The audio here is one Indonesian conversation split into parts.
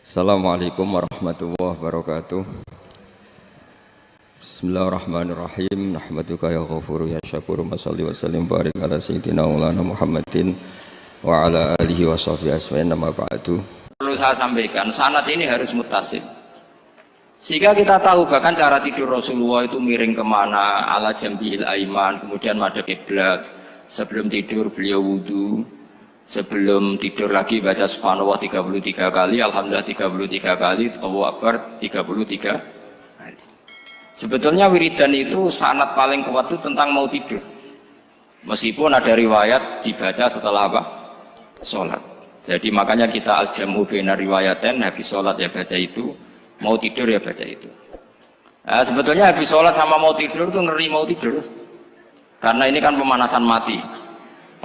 Assalamualaikum warahmatullahi wabarakatuh. Bismillahirrahmanirrahim. Nahmaduka ya ghafuru ya syakuru. Mashalli wa sallim barik ala sayyidina maulana Muhammadin wa ala alihi wa sahbihi asma'in. Nama ba'du. Perlu saya sampaikan, sanad ini harus muttasil. Sehingga kita tahu bahkan cara tidur Rasulullah itu miring kemana, ala jambil aiman, kemudian madhab kiblat. Sebelum tidur beliau wudu. Sebelum tidur lagi baca subhanallah 33 kali, alhamdulillah 33 kali, Allahu akbar 33 kali. Sebetulnya wiridan itu sanad paling kuat itu tentang mau tidur. Meskipun ada riwayat dibaca setelah apa? Sholat. Jadi makanya kita al-jam'u baina riwayaten, habis sholat ya baca itu, mau tidur ya baca itu. Nah, sebetulnya habis sholat sama mau tidur itu ngeri mau tidur. Karena ini kan pemanasan mati.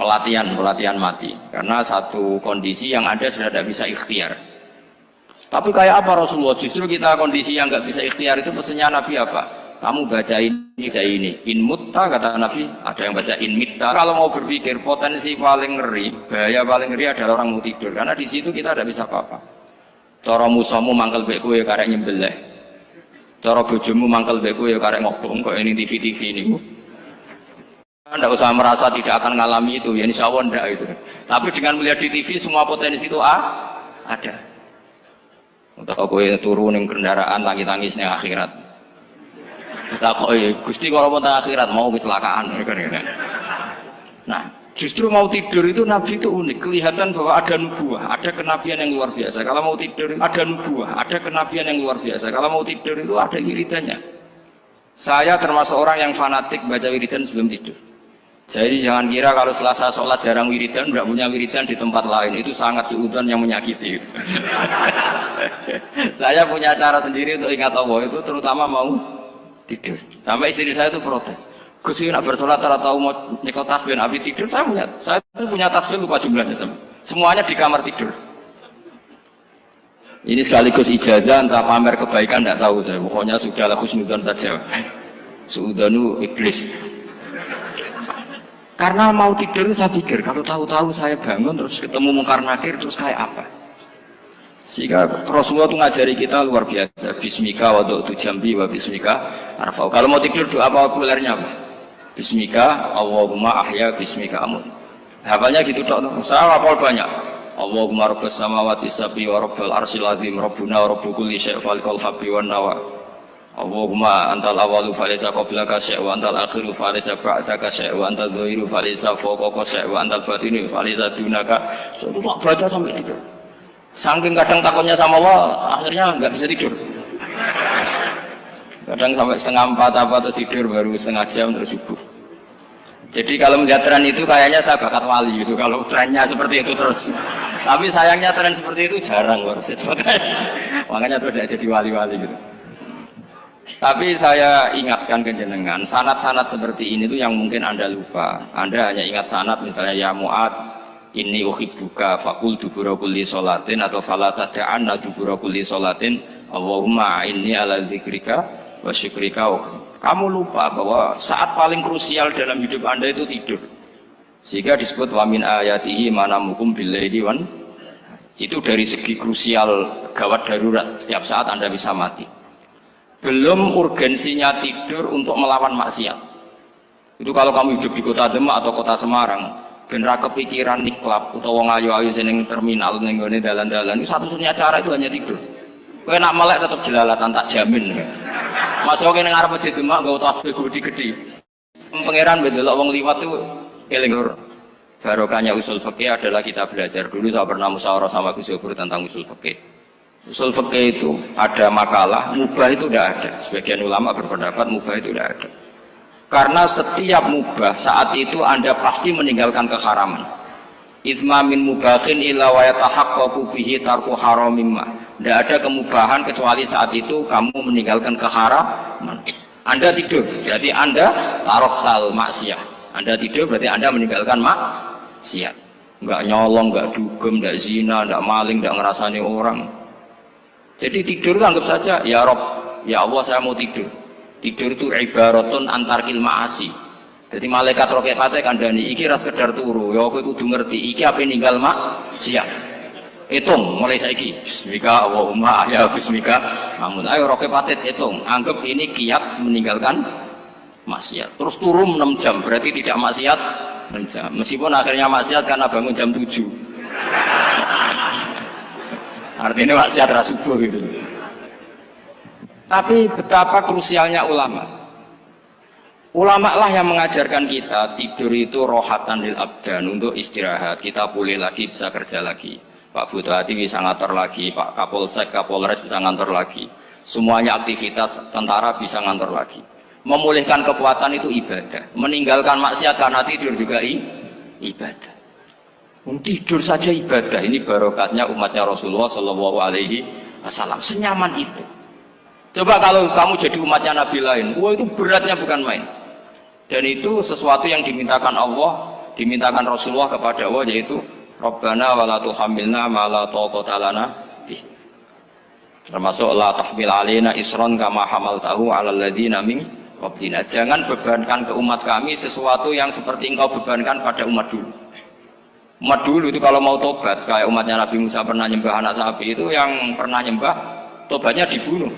Pelatihan mati, karena satu kondisi yang ada sudah tidak bisa ikhtiar. Tapi kayak apa Rasulullah? Justru kita kondisi yang nggak bisa ikhtiar itu pesannya Nabi apa? Kamu baca ini, in mutta kata Nabi, ada yang baca in mitta. Kalau mau berpikir potensi paling ngeri, bahaya paling ngeri adalah orang mau tidur, karena di situ kita tidak bisa apa-apa. Cara musamu mangkel beku ya karek nyembelih, cara bojomu mangkel beku ya karek ngobong kok ini TV ini. Anda usah merasa tidak akan mengalami itu, ya insya Allah enggak itu. Tapi dengan melihat di TV semua potensi itu ada. Untuk aku turun yang kendaraan tangis-tangisnya akhirat. Terus aku, Gusti kalau mau akhirat mau kecelakaan. Nah, justru mau tidur itu Nabi itu unik, kelihatan bahwa ada nubuah, ada kenabian yang luar biasa. Kalau mau tidur ada nubuah, ada kenabian yang luar biasa. Kalau mau tidur itu ada wiridannya. Saya termasuk orang yang fanatik baca wiridan sebelum tidur. Jadi jangan kira kalau Selasa sholat jarang wiridan, tidak punya wiridan di tempat lain, itu sangat suudzon yang menyakiti. Saya punya cara sendiri untuk ingat Allah itu, terutama mau tidur. Sampai istri saya itu protes. Gus nak bersolat tahu mau nyekel tasbih nabi tidur, saya punya tasbih lupa jumlahnya semuanya di kamar tidur. Ini sekaligus ijazah entah pamer kebaikan tidak tahu saya. Pokoknya sudahlah husnudzon saja. Suudzonu iblis. Karena mau tidur saya pikir kalau tahu-tahu saya bangun terus ketemu mungkar nakir terus kayak apa. Sehingga Rasulullah itu ngajari kita luar biasa. Bismika wa du'tu jambi wa bismika arfa'u. Kalau mau tidur doa apa populernya apa? Bismika Allahumma ahya bismika amut. Hafalnya gitu tok. Saya hafal banyak. Allahumma rabbas samawati sab'i wa rabbal arsyil azim rabbuna wa rabbu kulli syai' falikal habbi wan nawa. Allahumma antal awalu falaysa qablaka syai' wa antal akhiru falaysa ba'daka syai' wa antal dhahiru falaysa fawqaka syai' wa antal batinu falaysa dunaka. So, itu tak baca sampai tidur. Saking kadang takutnya sama Allah, akhirnya nggak bisa tidur. Kadang sampai 3:30 apa terus tidur baru setengah jam terus subuh. Jadi kalau melihat tren itu kayaknya saya bakat wali itu kalau trennya seperti itu terus. Tapi sayangnya tren seperti itu jarang harus. Makanya terus tidak jadi wali-wali gitu. Tapi saya ingatkan ke jenengan, sanad-sanad seperti ini tuh yang mungkin Anda lupa. Anda hanya ingat sanad misalnya ya Mu'ad, inni uhibbuka faqul dubura kulli sholatin atau fala tad'anna dubura kulli sholatin Allahumma inni ala dzikrika wa syukrika. Kamu lupa bahwa saat paling krusial dalam hidup Anda itu tidur. Sehingga disebut wa min ayatihi manamukum bil-laili wan. Itu dari segi krusial gawat darurat, setiap saat Anda bisa mati. Belum urgensinya tidur untuk melawan maksiat. Itu kalau kamu hidup di kota Demak atau kota Semarang, bener kepikiran niklap atau wong ayu-ayu seneng terminal ning ngene dalan-dalan, itu satu-satunya cara itu hanya tidur. Kowe nak melek tetap jelalatan tak jamin. Masuk ning ngarep masjid Demak nggo tasbih gede-gede. Pangeran bedelok wong liwat tuh eling lur. Barokahnya usul fikih adalah kita belajar dulu. Saya pernah musyawarah sama Gus Yofur tentang usul fikih. Usul fikih itu ada makalah, mubah itu tidak ada. Sebagian ulama berpendapat mubah itu tidak ada. Karena setiap mubah saat itu Anda pasti meninggalkan keharaman. Itsma min mubahin illa wa yatahaqqaqu bihi tarku haramimma. Tidak ada kemubahan kecuali saat itu kamu meninggalkan keharaman. Anda tidur, berarti Anda taroktal maksiat. Anda tidur berarti Anda meninggalkan maksiat. Enggak nyolong, enggak dugem, enggak zina, enggak maling, enggak ngerasani orang. Jadi tidur itu anggap saja, ya Rob, ya Allah saya mau tidur. Tidur itu ibaratun antarkil ma'asi. Jadi malaikat roket pate kandhani iki ra sekedar turu, ya kowe kudu ngerti iki ape ninggal maksiat. Hitung mulai saiki. Bismika Allahumma ahya bismika amun. Ayo roke patit hitung. Anggap ini kiat meninggalkan maksiat. Terus turun 6 jam berarti tidak maksiat 6 jam. Meskipun akhirnya maksiat karena bangun jam 7. Artinya maksiat ra subuh gitu. Tapi betapa krusialnya ulama. Ulama lah yang mengajarkan kita tidur itu rohatan lil abdan, untuk istirahat. Kita pulih lagi, bisa kerja lagi. Pak Bupati bisa ngantor lagi, Pak Kapolsek, Kapolres bisa ngantor lagi. Semuanya aktivitas tentara bisa ngantor lagi. Memulihkan kekuatan itu ibadah. Meninggalkan maksiat karena tidur juga ibadah. Tidur saja ibadah. Ini barokatnya umatnya Rasulullah Shallallahu Alaihi Wasallam. Senyaman itu. Coba kalau kamu jadi umatnya Nabi lain, wah itu beratnya bukan main. Dan itu sesuatu yang dimintakan Allah, dimintakan Rasulullah kepada Allah, yaitu Rabbana wa la tuhammilna ma la taqata lana bih. Termasuk la tahmil alaina isron kama hamaltahu 'alal ladzina min qablina. Jangan bebankan ke umat kami sesuatu yang seperti engkau bebankan pada umat dulu. Umat dulu itu kalau mau tobat, kayak umatnya Nabi Musa pernah nyembah anak sapi, itu yang pernah nyembah tobatnya dibunuh.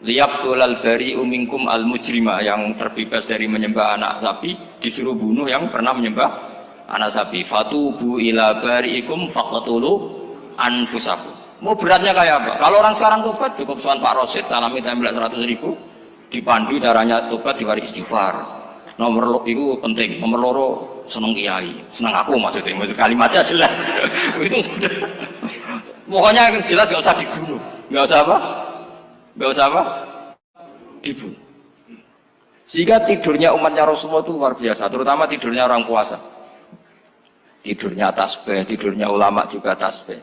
Liyaqtulal bari'u minkum al mujrima, yang terbebas dari menyembah anak sapi disuruh bunuh yang pernah menyembah anak sapi. Fatubu ila bari'ikum faqtulu anfusakum. Mau beratnya kayak apa? Kalau orang sekarang tobat cukup soal Pak Rosid salami tembak 100.000, dipandu caranya tobat diwari istighfar. Nomor itu penting, nomor loro seneng kiai, seneng aku maksudnya, maksud kalimatnya jelas. Itu sudah. Pokoknya jelas gak usah dibunuh, gak usah apa? Gak usah apa? Dibunuh. Sehingga tidurnya umatnya Rasulullah itu luar biasa, terutama tidurnya orang puasa. Tidurnya tasbih, tidurnya ulama juga tasbih.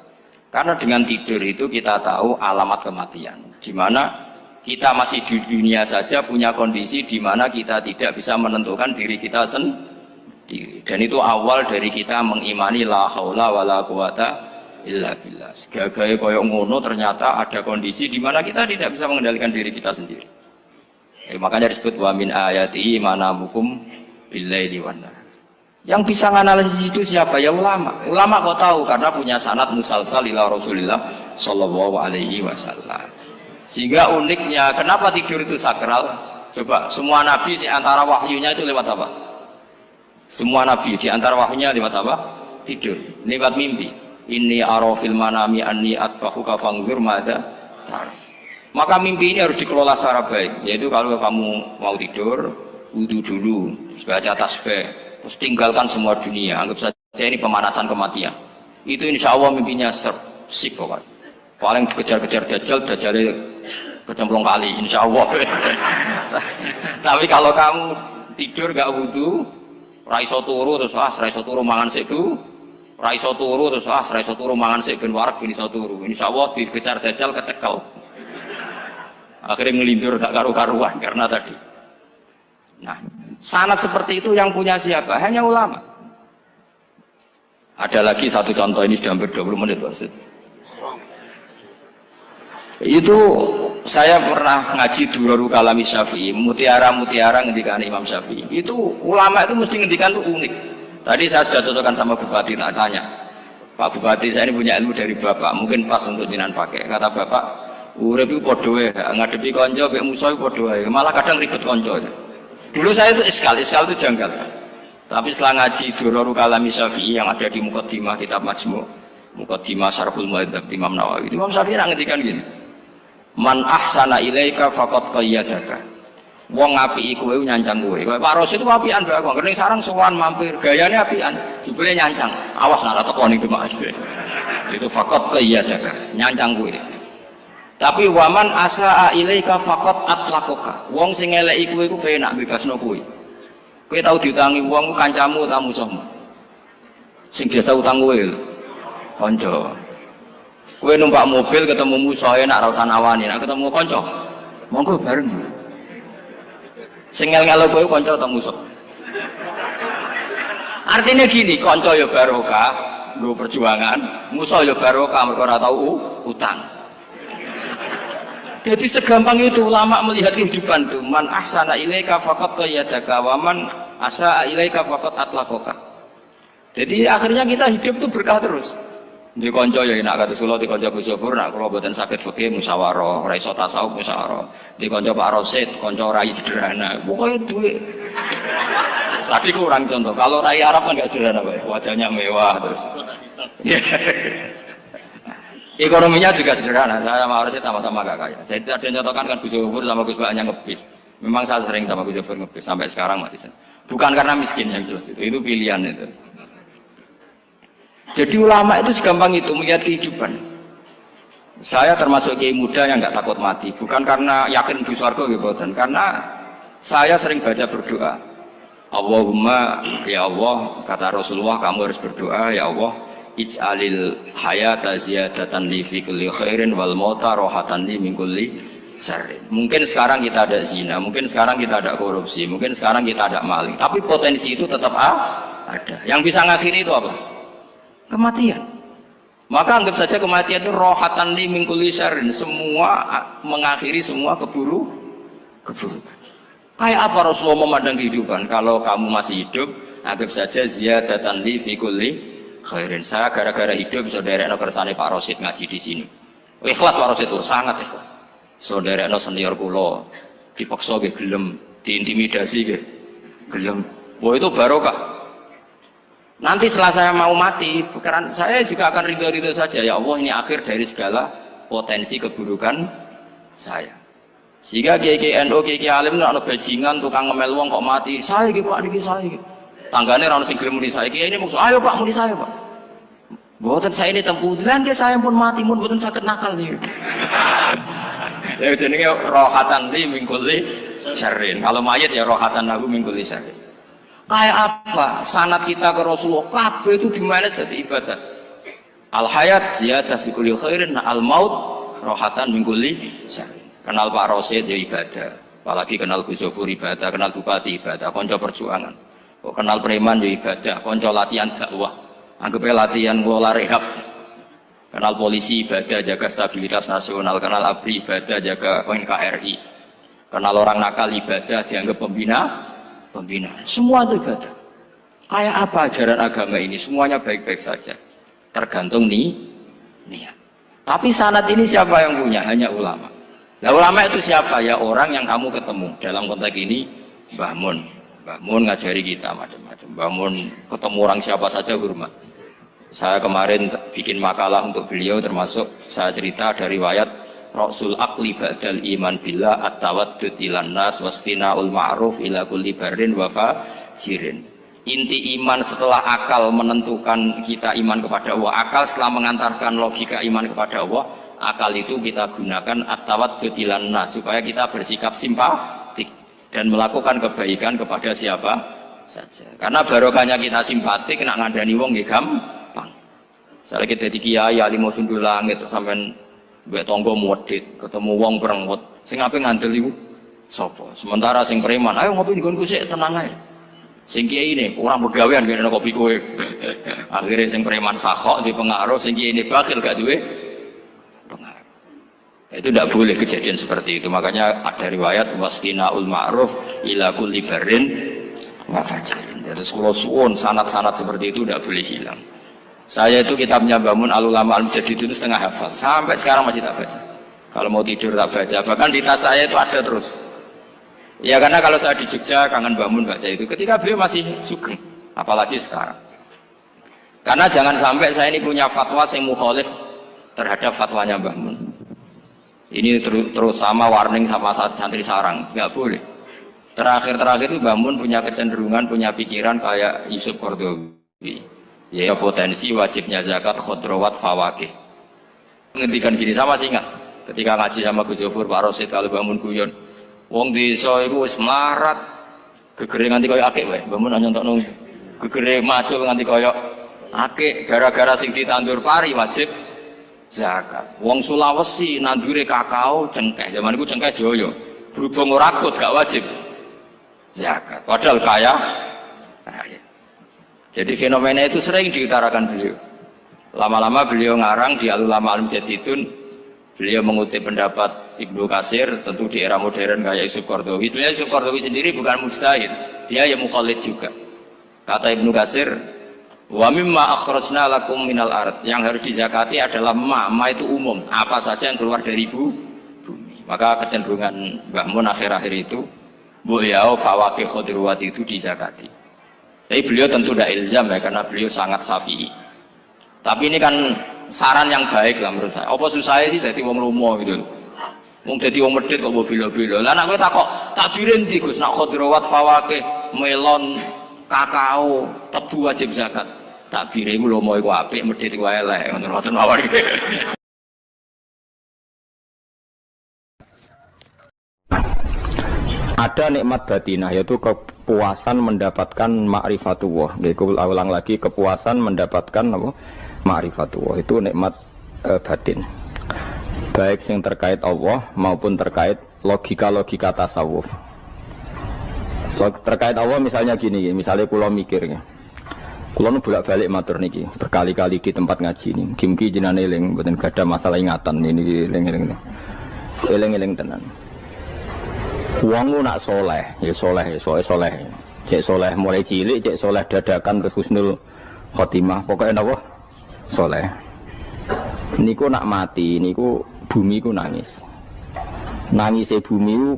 Karena dengan tidur itu kita tahu alamat kematian. Di mana kita masih di dunia saja punya kondisi di mana kita tidak bisa menentukan diri kita sendiri. Dan itu awal dari kita mengimani la haula wala quwata illa billah. Segagai koyok ngono ternyata ada kondisi di mana kita tidak bisa mengendalikan diri kita sendiri. Makanya disebut wa min ayatihi manamukum billaili wan nahar. Yang bisa menganalisis itu siapa? Ya ulama. Ulama kok tahu karena punya sanad musalsal ila Rasulillah sallallahu alaihi wasallam. Sehingga uniknya kenapa tidur itu sakral? Coba semua nabi di antara wahyunya itu lewat apa? Semua nabi di antara wahyunya lewat apa? Tidur, lewat mimpi. Inni ara fil manami anni atfahuka fanzur madza tar. Maka mimpi ini harus dikelola secara baik. Yaitu kalau kamu mau tidur, wudu dulu, baca tasbih, terus tinggalkan semua dunia, anggap saja ini pemanasan kematian. Itu insya Allah mimpinya sip pokoknya. Paling dikejar-kejar dajjal, dajjalnya kecemplung kali, insya Allah. Tapi kalau kamu tidur gak wudu, raiso turu terus raiso turu mangan seku, raiso turu terus raiso turu mangan sek ben warak ben iso turu. Insya Allah dikejar dajjal kecekel. Akhirnya ngelindur gak karu-karuan karena tadi. Nah, sanad seperti itu yang punya siapa? Hanya ulama. Ada lagi satu contoh, ini sudah hampir 20 menit Pak. Itu saya pernah ngaji Durarul Kalami Syafi'i, mutiara-mutiara ngendikan Imam Syafi'i. Itu ulama itu mesti ngendikan itu unik. Tadi saya sudah cocokkan sama Bupati, tak tanya, Pak Bupati saya ini punya ilmu dari Bapak, mungkin pas untuk jenengan pakai. Kata Bapak, urip iku padha wae, ngadepi kanca mek musuh iku padha wae, malah kadang ribet kanca. Dulu saya itu iskal itu janggal. Tapi setelah ngaji Durarul Kalami Syafi'i yang ada di Muqaddimah kitab Majmu', Muqaddimah Syarhul Muhadzab Imam Nawawi, Imam Syafi'i ngendikan gini, man ahsana ilaika faqad qayyadaka. Wong ngapiki kowe nyancang kowe. Pak Ros itu apian bae kok. Kene sareng sowan mampir, gayane apian, jebule nyancang. Awas nek teko ning Demak. Itu faqad qayyadaka, nyancang kowe. Tapi waman asaa ilaika faqad atlaqaka. Wong sing eleki kowe iku penak bebasno kowe. Kowe tau diutangi wong kancamu ta musuhmu? Sing biasa utang kowe lho. Kanca. Kowe numpak mobil ketemu musuh enak ra usah nawani, nek ketemu kanca monggo bareng. Sing ngel-ngelo kowe kanca atau musuh? Artinya gini, kanca ya barokah, nggo perjuangan, musuh ya barokah mergo ora tau utang. Jadi segampang itu ulama melihat kehidupan itu. Man ahsana ilaika faqad qayyadaka wa man asaa ilaika faqad atlaqaka. Jadi akhirnya kita hidup itu berkah terus. Di konco ya enak kata Solo, di konco Gus Zofur, nak kalau buatan sakit fikih musyawarah, ora iso tasawuf musyawarah. Di konco Pak Rosid, konco rai sederhana. Pokoknya duit. Tadi kurang contoh. Kalau rai Arab kan nggak sederhana, Pak. Wajahnya mewah terus. Ekonominya juga sederhana. Saya sama Rosid sama-sama gak kaya. Jadi ada yang contohkan kan Gus Zofur sama Gus Baknya ngebis. Memang saya sering sama Gus Zofur ngebis sampai sekarang masih sering. Bukan karena miskin yang jelas itu pilihan itu. Jadi ulama itu segampang itu melihat kehidupan. Saya termasuk kiai muda yang nggak takut mati, bukan karena yakin di surga gitu, karena saya sering baca berdoa. Allahumma ya Allah, kata Rasulullah, kamu harus berdoa ya Allah, ij'alil hayata ziyadatan li fi kulli khairin wal mauta rohatan li min kulli syarrin. Mungkin sekarang kita ada zina, mungkin sekarang kita ada korupsi, mungkin sekarang kita ada maling, tapi potensi itu tetap ada. Yang bisa ngakhiri itu apa? Kematian. Maka anggap saja kematian itu rohatan li min kulli syarrin, semua mengakhiri semua keburukan. Kayak apa Rasulullah memandang kehidupan? Kalau kamu masih hidup, anggap saja ziyadatan li fi kulli khairin. Saya gara-gara hidup saudaranya kersane Pak Rosid ngaji di sini. Ikhlas Pak Rosid itu sangat ikhlas. Saudaranya senior kula dipaksa nggih gelem, diintimidasi nggih gelem. Wah itu barokah. Nanti setelah saya mau mati, karena saya juga akan ridho-ridho saja. Ya Allah, ini akhir dari segala potensi keburukan saya. Sehingga kiai NU, kiai alim, ada bajingan, tukang ngemel wong kok mati. Saya gitu Pak, niki saya gitu. Tanggane orang sing gelem muni saya. Kiai ini maksud, ayo Pak muni saya Pak. Buatan saya ini tempulan, dia saya pun mati, pun buatan sakit nakal nih. Ya jenenge rohatan li min kulli syarrin. Kalau mayit ya rohatan lahu min kulli syarrin. Kayak apa sanad kita ke Rasulullah, kabeh itu dimana jadi ibadah. Al hayat ziyadah fi kulli khairin, al maut rohatan min kulli syarrin. Kenal Pak Rosid ya ibadah, apalagi kenal Gus Zofur ibadah, kenal Bupati ibadah, konco perjuangan. Kok kenal preman ya ibadah, konco latihan dakwah, anggapnya latihan ngelola rehab. Kenal polisi ibadah, jaga stabilitas nasional, kenal ABRI ibadah, jaga NKRI. Kenal orang nakal ibadah, dianggap pembina. Semua itu ibadah. Kayak apa ajaran agama ini? Semuanya baik-baik saja, tergantung niat. Tapi sanad ini siapa yang punya? Hanya ulama. Nah ulama itu siapa? Ya orang yang kamu ketemu. Dalam konteks ini Mbah Mun ngajari kita macam-macam. Mbah Mun ketemu orang siapa saja hormat. Saya kemarin bikin makalah untuk beliau, termasuk saya cerita dari riwayat Rasul akli ba'dal iman billah at-tawaddud ilan nas wastina'ul ma'ruf ila kulli barrin wa fajirin. Inti iman setelah akal menentukan kita iman kepada Allah, akal setelah mengantarkan logika iman kepada Allah, akal itu kita gunakan at-tawaddud ilan nas supaya kita bersikap simpatik dan melakukan kebaikan kepada siapa saja. Karena barokahnya kita simpatik, nak ngandani wong nggih gampang. Misalnya kita di kiai ali mau sundul langit terus sampean mbek tonggo modit, ketemu wong perengut, sing ape ngandel iku sapa? Sementara sing preman, ayo ngopi nggonku sik tenang ae. Sing kiai ini orang begawean ngene kopi kowe. Akhirnya sing preman sakhok di pengaruh, sing kiai ini bakhil gak duwe pengaruh. Itu tidak boleh kejadian seperti itu. Makanya ada riwayat wastina'ul ma'ruf ila kulli barrin wa fajirin. Terus kula suwun sanad-sanad seperti itu tidak boleh hilang. Saya itu kitabnya Mbah Mun Al-Ulama Al-Mujaddid itu setengah hafal, sampai sekarang masih tak baca. Kalau mau tidur tak baca, bahkan di tas saya itu ada terus. Ya karena kalau saya di Jogja kangen Mbah Mun baca itu, ketika beliau masih sugeng, apalagi sekarang. Karena jangan sampai saya ini punya fatwa yang mukhalif terhadap fatwanya Mbah Mun. Ini terutama warning sama santri sarang, nggak boleh. Terakhir itu Mbah Mun punya kecenderungan, punya pikiran kayak Yusuf Qaradawi. Ya potensi wajibnya zakat khodrowat fawakih. Ngendikan gini sama sih ingat ketika ngaji sama Gus Zofur Pak Rosid kalau bangun guyon wong desa iku wis melarat gegere nganti koyo akeh wae bangun nyontokno gegere macul nganti koyo akeh gara-gara sing ditandur pari wajib zakat. Wong Sulawesi nandure kakao cengkeh, zaman iku cengkeh joyo berhubung ora akut gak wajib zakat padahal kaya. Jadi fenomena itu sering diutarakan beliau. Lama-lama beliau ngarang di Al-Ulama Al-Mujaddidun, beliau mengutip pendapat Ibnu Katsir, tentu di era modern kayak Yusuf Qaradawi. Sebenarnya Yusuf Qaradawi sendiri bukan mujtahid, dia yang muqallid juga. Kata Ibnu Katsir, Wa mimma akhrajna lakum minal ard. Yang harus dizakati adalah ma itu umum, apa saja yang keluar dari bumi. Maka kecenderungan Mbah Mun akhir-akhir itu bu yau fawaqih khudruwat itu dizakati. Tapi beliau tentu tidak ilzam ya, karena beliau sangat syafi'i. Tapi ini kan saran yang baik lah menurut saya. Apa susah sih jadi wong lomo gitu. Wong dadi wong medhit kok bilo-bilo. Lah nek kowe takok takbire ndi Gus? Nek khudrawat fawaqih, melon, kakao, tebu wajib zakat. Takbire iku lomo iku apik, medhit iku elek. Ngoten mawon. Ada nikmat batinah, yaitu kepuasan mendapatkan ma'rifatullah. Jadi ulang lagi, kepuasan mendapatkan apa? Ma'rifatullah. Itu nikmat batin. Baik yang terkait Allah maupun terkait logika-logika tasawuf. Terkait Allah misalnya gini, misalnya kulo mikirnya. Kulo nu bolak-balik matur niki, berkali-kali di tempat ngaji ini. Kimki jenane eling, mboten gadah masalah ingatan ini eling-eling. Eling-eling tenan. Wong nak soleh, ya soleh, soleh. Cek soleh mulai cilik, cek soleh dadakan terus husnul khotimah. Pokoknya napa? Soleh. Niku nak mati, niku bumi ku nangis. Nangise bumi ku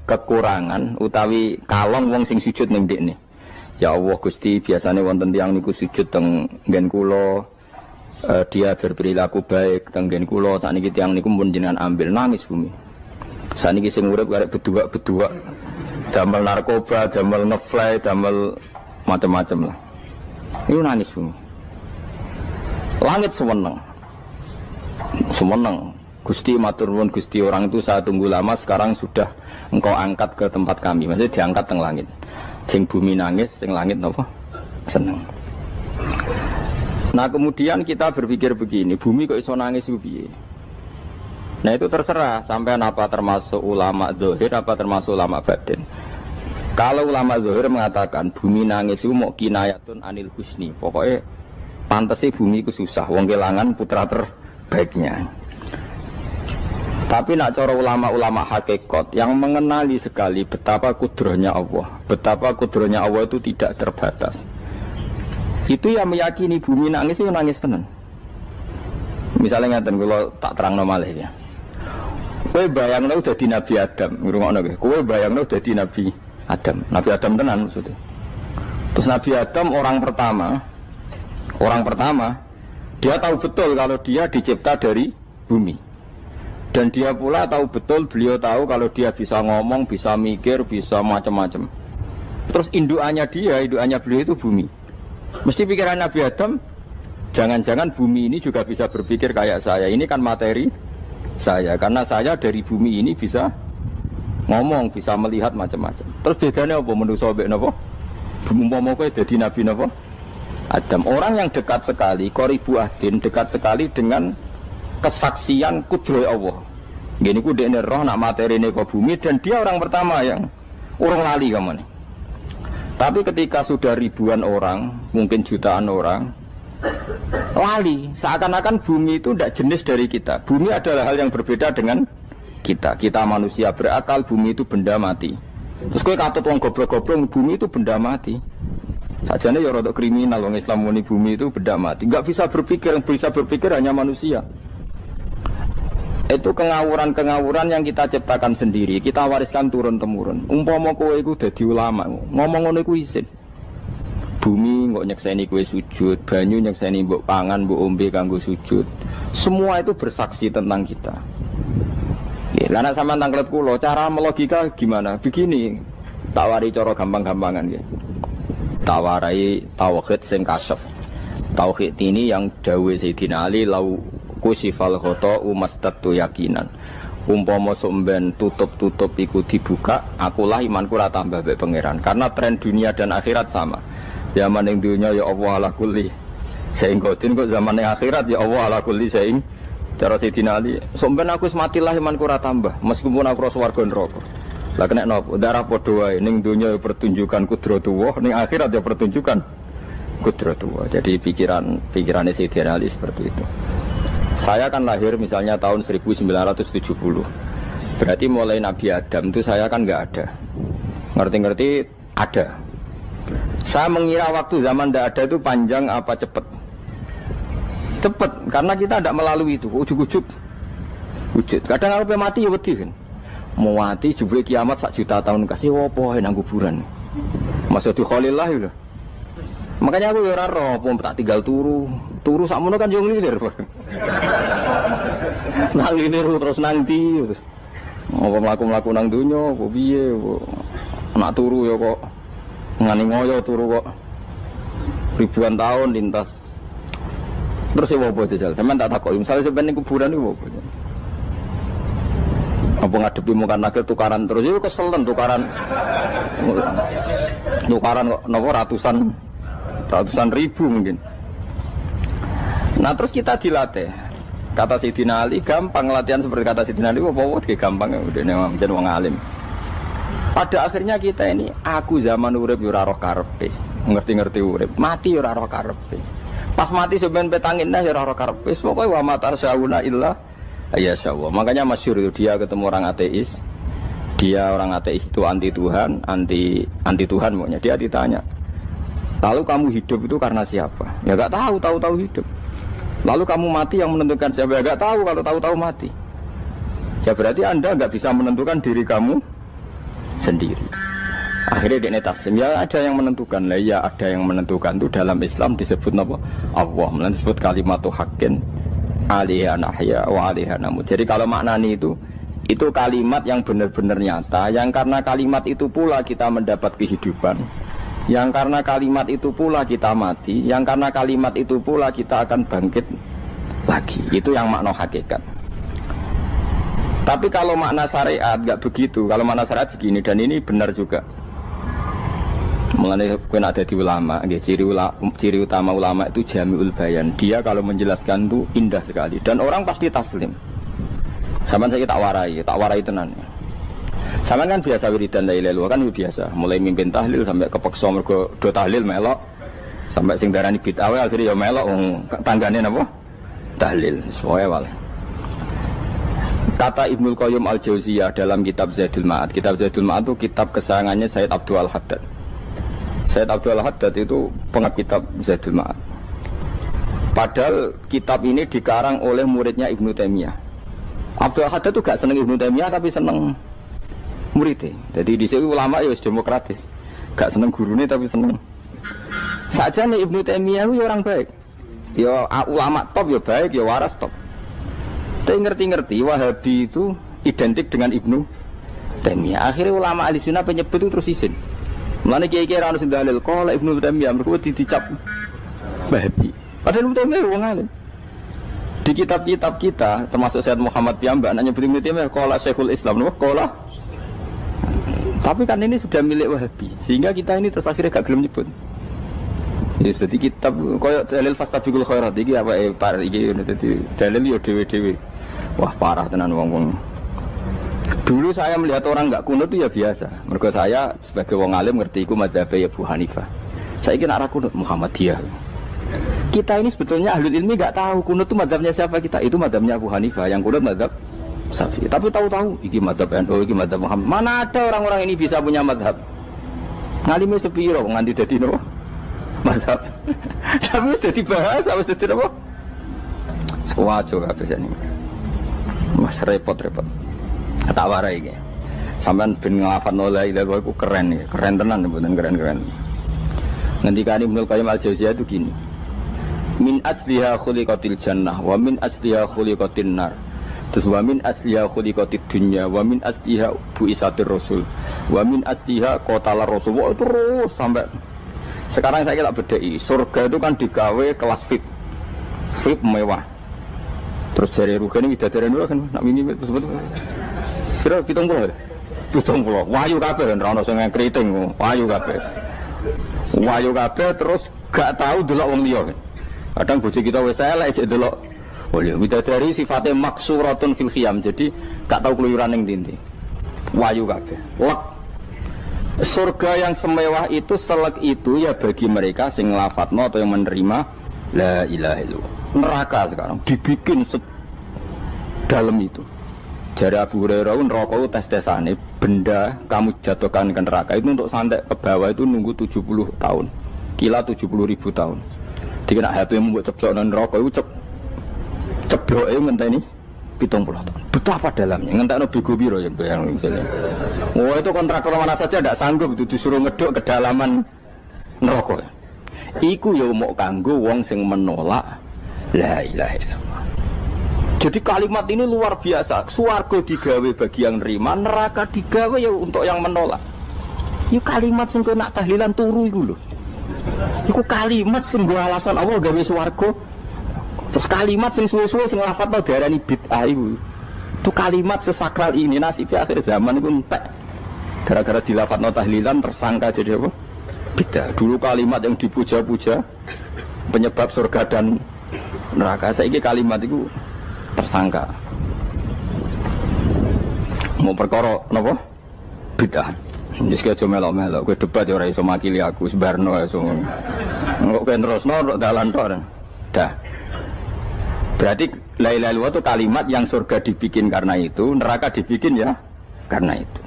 kekurangan utawi kalong wong sing sujud ning ndekne. Ya Allah Gusti, biasanya wonten tiyang niku sujud teng nggen kula, dia berperilaku baik teng nggen kula, sakniki tiyang niku pun jenengan ambil, nangis bumi. Saniki sing urip arek bedua-bedua, damel narkoba, damel ngefly, damel macam-macam lah. Itu nangis bumi. Langit semeneng. Gusti matur nuwun Gusti, orang itu saya tunggu lama, sekarang sudah engkau angkat ke tempat kami. Maksudnya diangkat teng langit. Sing bumi nangis, sing langit apa? Seneng. Nah kemudian kita berpikir begini, bumi kok iso nangis ku piye? Nah itu terserah sampean apa termasuk ulama zahir apa termasuk ulama batin. Kalau ulama zahir mengatakan bumi nangis itu mau kinayatun anil husni, pokoknya pantasnya bumi itu susah, wong kelangan putra terbaiknya. Tapi nak cara ulama-ulama hakikat yang mengenali sekali betapa kudrohnya Allah, betapa kudrohnya Allah itu tidak terbatas. Itu yang meyakini bumi nangis itu nangis tenan. Misalnya ngaten kalau tak terang malih ya. Kowe bayangno dadi Nabi Adam, ngrungokno kowe. Kowe bayangno dadi Nabi Adam. Nabi Adam tenan maksudnya. Terus Nabi Adam orang pertama dia tahu betul kalau dia dicipta dari bumi. Dan dia pula tahu betul, beliau tahu kalau dia bisa ngomong, bisa mikir, bisa macam-macam. Terus indukannya beliau itu bumi. Mesti pikiran Nabi Adam, jangan-jangan bumi ini juga bisa berpikir kayak saya. Ini kan materi saya, karena saya dari bumi ini bisa ngomong, bisa melihat macam-macam. Terus bedanya apa manusia mbek napa? Umpama kowe dadi nabi napa? Adam. Orang yang dekat sekali, qoribu ahdin, dekat sekali dengan kesaksian kudroh Allah. Gini ku dekne roh nak materine kok bumi, dan dia orang pertama yang urung lali kamane. Tapi ketika sudah ribuan orang, mungkin jutaan orang lali, seakan-akan bumi itu tidak jenis dari kita. Bumi adalah hal yang berbeda dengan kita. Kita manusia berakal, bumi itu benda mati. Terus kowe katut wong goblok-goblok, bumi itu benda mati. Sajane ya rada kriminal wong Islam muni bumi itu benda mati. Enggak bisa berpikir, yang bisa berpikir hanya manusia. Itu kengawuran-kengawuran yang kita ciptakan sendiri, kita wariskan turun-temurun. Umpama kowe iku dadi ulama, ngomong ngono iku isin. Bumi kok nyekseni kowe sujud, banyu nyekseni mbok pangan, mbok ombe kanggo sujud. Semua itu bersaksi tentang kita. Ya, lah nek sampean tanglet kula, cara melogika gimana? Begini, tak wari cara gampang-gampangan ya. Tawarai tauhid sing kasyaf. Tauhid ini yang dawuh Sayyidina Ali lau kusifal khoto umastatu yakinan. Umpama somben tutup-tutup iku dibuka, akulah imanku ora tambah mbek pangeran. Karena tren dunia dan akhirat sama. Zaman yang dunia ya Allah ala kulli saing kodin, kok zaman yang akhirat ya Allah ala kulli saing. Cara Sayyidina Ali, somben aku matilah imanku ora tambah meskipun aku ora swarga neraka. Lah kena napa? Darah padha wae, ning dunia ya pertunjukan kudratullah, ning akhirat ya pertunjukan kudratullah. Jadi pikirannya Sayyidina Ali seperti itu. Saya kan lahir misalnya tahun 1970. Berarti mulai Nabi Adam itu saya kan nggak ada. Ngerti-ngerti ada. Saya mengira waktu zaman tidak ada itu panjang apa cepat? Cepat, karena kita tidak melalui itu. Ujuk-ujuk wujud. Kadang kalau mati ya wedi kan. Mau mati jebule kiamat 1 juta tahun kasih opo nang kuburan. Masuk di Khalillah itu. Makanya aku ya ora roh, tak tinggal turu sakmono kan yo nglilir. Nang nglilir terus nang ndi. Apa mlaku-mlaku nang donya, apa piye kok. Nak turu ya kok ngani ngoyo turu kok. Ribuan tahun lintas. Terus ya apa jajal? Sampeyan tak takoki, misale sampeyan ning kuburan iku apa? Apa ngadepi muka nakil tukaran terus itu keselen tukaran kok nopo ratusan ribu mungkin. Nah terus kita dilatih. Kata Sayyidina Ali gampang latihan seperti kata Sayyidina Ali apa gampang udah jadi wong alim. Pada akhirnya kita ini aku zaman urip yo ora roh karepe, ngerti-ngerti urip, mati yo ora roh karepe. Pas mati sampean petangin dah yo ora roh karepe. Pokoke wa matar sauna illa ya Allah. Makanya masyhur itu dia ketemu orang ateis. Dia orang ateis itu anti Tuhan, anti Tuhan maunya. Dia ditanya, lalu kamu hidup itu karena siapa? Ya gak tahu hidup. Lalu kamu mati yang menentukan siapa? Ya gak tahu, kalau tahu mati. Ya berarti Anda gak bisa menentukan diri kamu sendiri. Akhirnya dia taslim, ya ada yang menentukan. Lah ya ada yang menentukan itu dalam Islam disebut apa? Allah, disebut kalimatu haqqin alaiha nahya wa alaiha namut. Jadi kalau maknani itu kalimat yang benar-benar nyata, yang karena kalimat itu pula kita mendapat kehidupan, yang karena kalimat itu pula kita mati, yang karena kalimat itu pula kita akan bangkit lagi. Itu yang makna hakikat. Tapi kalau makna syariat gak begitu. Kalau makna syariat begini, dan ini benar juga. Mengenai kena ada di ulama, ciri utama ulama itu jami'ul bayan. Dia kalau menjelaskan itu indah sekali dan orang pasti taslim. Sama saya tak warai tenan. Sama kan biasa wiridan la ilaha illallah kan biasa. Mulai mimpin tahlil sampai kepeksa mergo do tahlil melok. Sampai sing darani bid'ah akhirnya ya melok tanggane napa? Tahlil. Soale wae. Kata Ibnul Qayyim Al-Jauziyah dalam kitab Zadul Ma'ad. Kitab Zadul Ma'ad itu kitab kesayangannya Sayyid Abdul Al-Haddad. Sayyid Abdul Al-Haddad itu pengarang kitab Zadul Ma'ad. Padahal kitab ini dikarang oleh muridnya Ibnu Taimiyah. Abdul Al-Haddad itu gak seneng Ibnu Taimiyah tapi seneng muridnya. Jadi di sini ulama ya demokratis. Gak seneng gurunya tapi seneng. Saja nih Ibnu Taimiyah itu orang baik. Ya ulama top ya baik, ya waras top. Tapi ngerti-ngerti Wahabi itu identik dengan Ibnu Taimiyah. Akhirnya ulama ahli sunnah penyebut itu terus izin. Mulane kiai-kiai ra ono sing dalil kala Ibnu Taimiyah mergo dicap Wahabi. Padahal Ibnu Taimiyah wong alim. Di kitab-kitab kita termasuk Syekh Muhammad piyambak nanya Ibnu Taimiyah kala Syekhul Islam no kala. Tapi kan ini sudah milik Wahabi sehingga kita ini terus akhirnya gak gelem nyebut. Ya jadi kitab koyo dalil fastabiqul khairat iki apa par iki dadi dalil yo dhewe-dhewe. Wah parah tenan wong-wong. Dulu saya melihat orang enggak kunut itu ya biasa. Mergo saya sebagai wong alim ngerti iku madzhab Abu Hanifah. Saiki nek ora kunut Muhammadiyah. Kita ini sebetulnya ahlul ilmi enggak tahu kunut itu madzhabnya siapa kita. Itu madzhabnya Abu Hanifah, yang kunut madzhab Syafi'i. Tapi tahu-tahu iki madzhab NU, iki madzhab Muhammad. Mana ada orang-orang ini bisa punya madzhab? Ngalime sepiro nganti dadi nopo? Madzhab. Tapi wis dadi bahasa, wis dadi nopo? Sewajo kabeh jane. Mas repot-repot. Tak warai iki. Sampeyan ben nglafadzno la ilaha illallah iku keren ya, keren tenan mboten keren-keren. Ngendikane Ibnu Qayyim Al-Jauziyah itu gini. Min asliha khuliqatil jannah wa min asliha khuliqatin nar. Terus wa min asliha khuliqatid dunya wa min asliha bu'isatir rasul wa min asliha qatalar rasul. Wah, terus sampai sekarang saya tak bedai. Surga itu kan digawe kelas VIP mewah. Terus dari rugane widadari dulu kan nak mini sebetulnya. Kira 70. Wayu kabeh ora ono sing kriting, wayu kabeh. Wayu kabeh terus gak tahu delok wong liya. Kadang bojo kita wis elek jek delok. Oh ya, widadari sifatnya maksuratun fil khiyam. Jadi gak tahu keluyuran ning ndi. Wayu kabeh. Lek surga yang semewah itu selek itu ya bagi mereka sing nglafatno atau yang menerima la ilaha illallah. Neraka sekarang dibikin dalam itu. Jari Abu Hurairah neraka itu tes-tesane benda kamu jatuhkan ke neraka itu untuk sampai ke bawah itu nunggu 70 tahun. kila 70.000 tahun. Dikena HP mu mbok ceblok nang neraka iku cebloke ngenteni 70 tahun. Betapa dalamnya, ngentekno bego piro ya bayang misalnya. Oh itu kontraktor mana saja tidak sanggup itu disuruh ngeduk kedalaman neraka. Iku ya mau kanggo wong sing menolak la ilaha illallah. Jadi kalimat ini luar biasa. Swarga digawe bagi yang nerima, neraka digawe ya untuk yang menolak. Iku kalimat sing kok nak tahlilan turu iku lho. Iku kalimat sing nggo alasan Allah gawe swarga. Terus kalimat sing suwe-suwe sing lafadzno diarani bid'ah iku. Itu kalimat sesakral ini nasibnya akhir zaman itu entek. Gara-gara dilafadzno tahlilan tersangka jadi apa? Bid'ah. Dulu kalimat yang dipuja-puja penyebab surga dan neraka. Saiki kalimat itu tersangka. Mau perkara napa? Bid'ah. Wis aja melok-melok, kowe debat ya ora iso makili aku sebarno iso. Engko kowe terusno dalan tok. Dah. Berarti la ilaha illallah itu kalimat yang surga dibikin karena itu, neraka dibikin ya karena itu.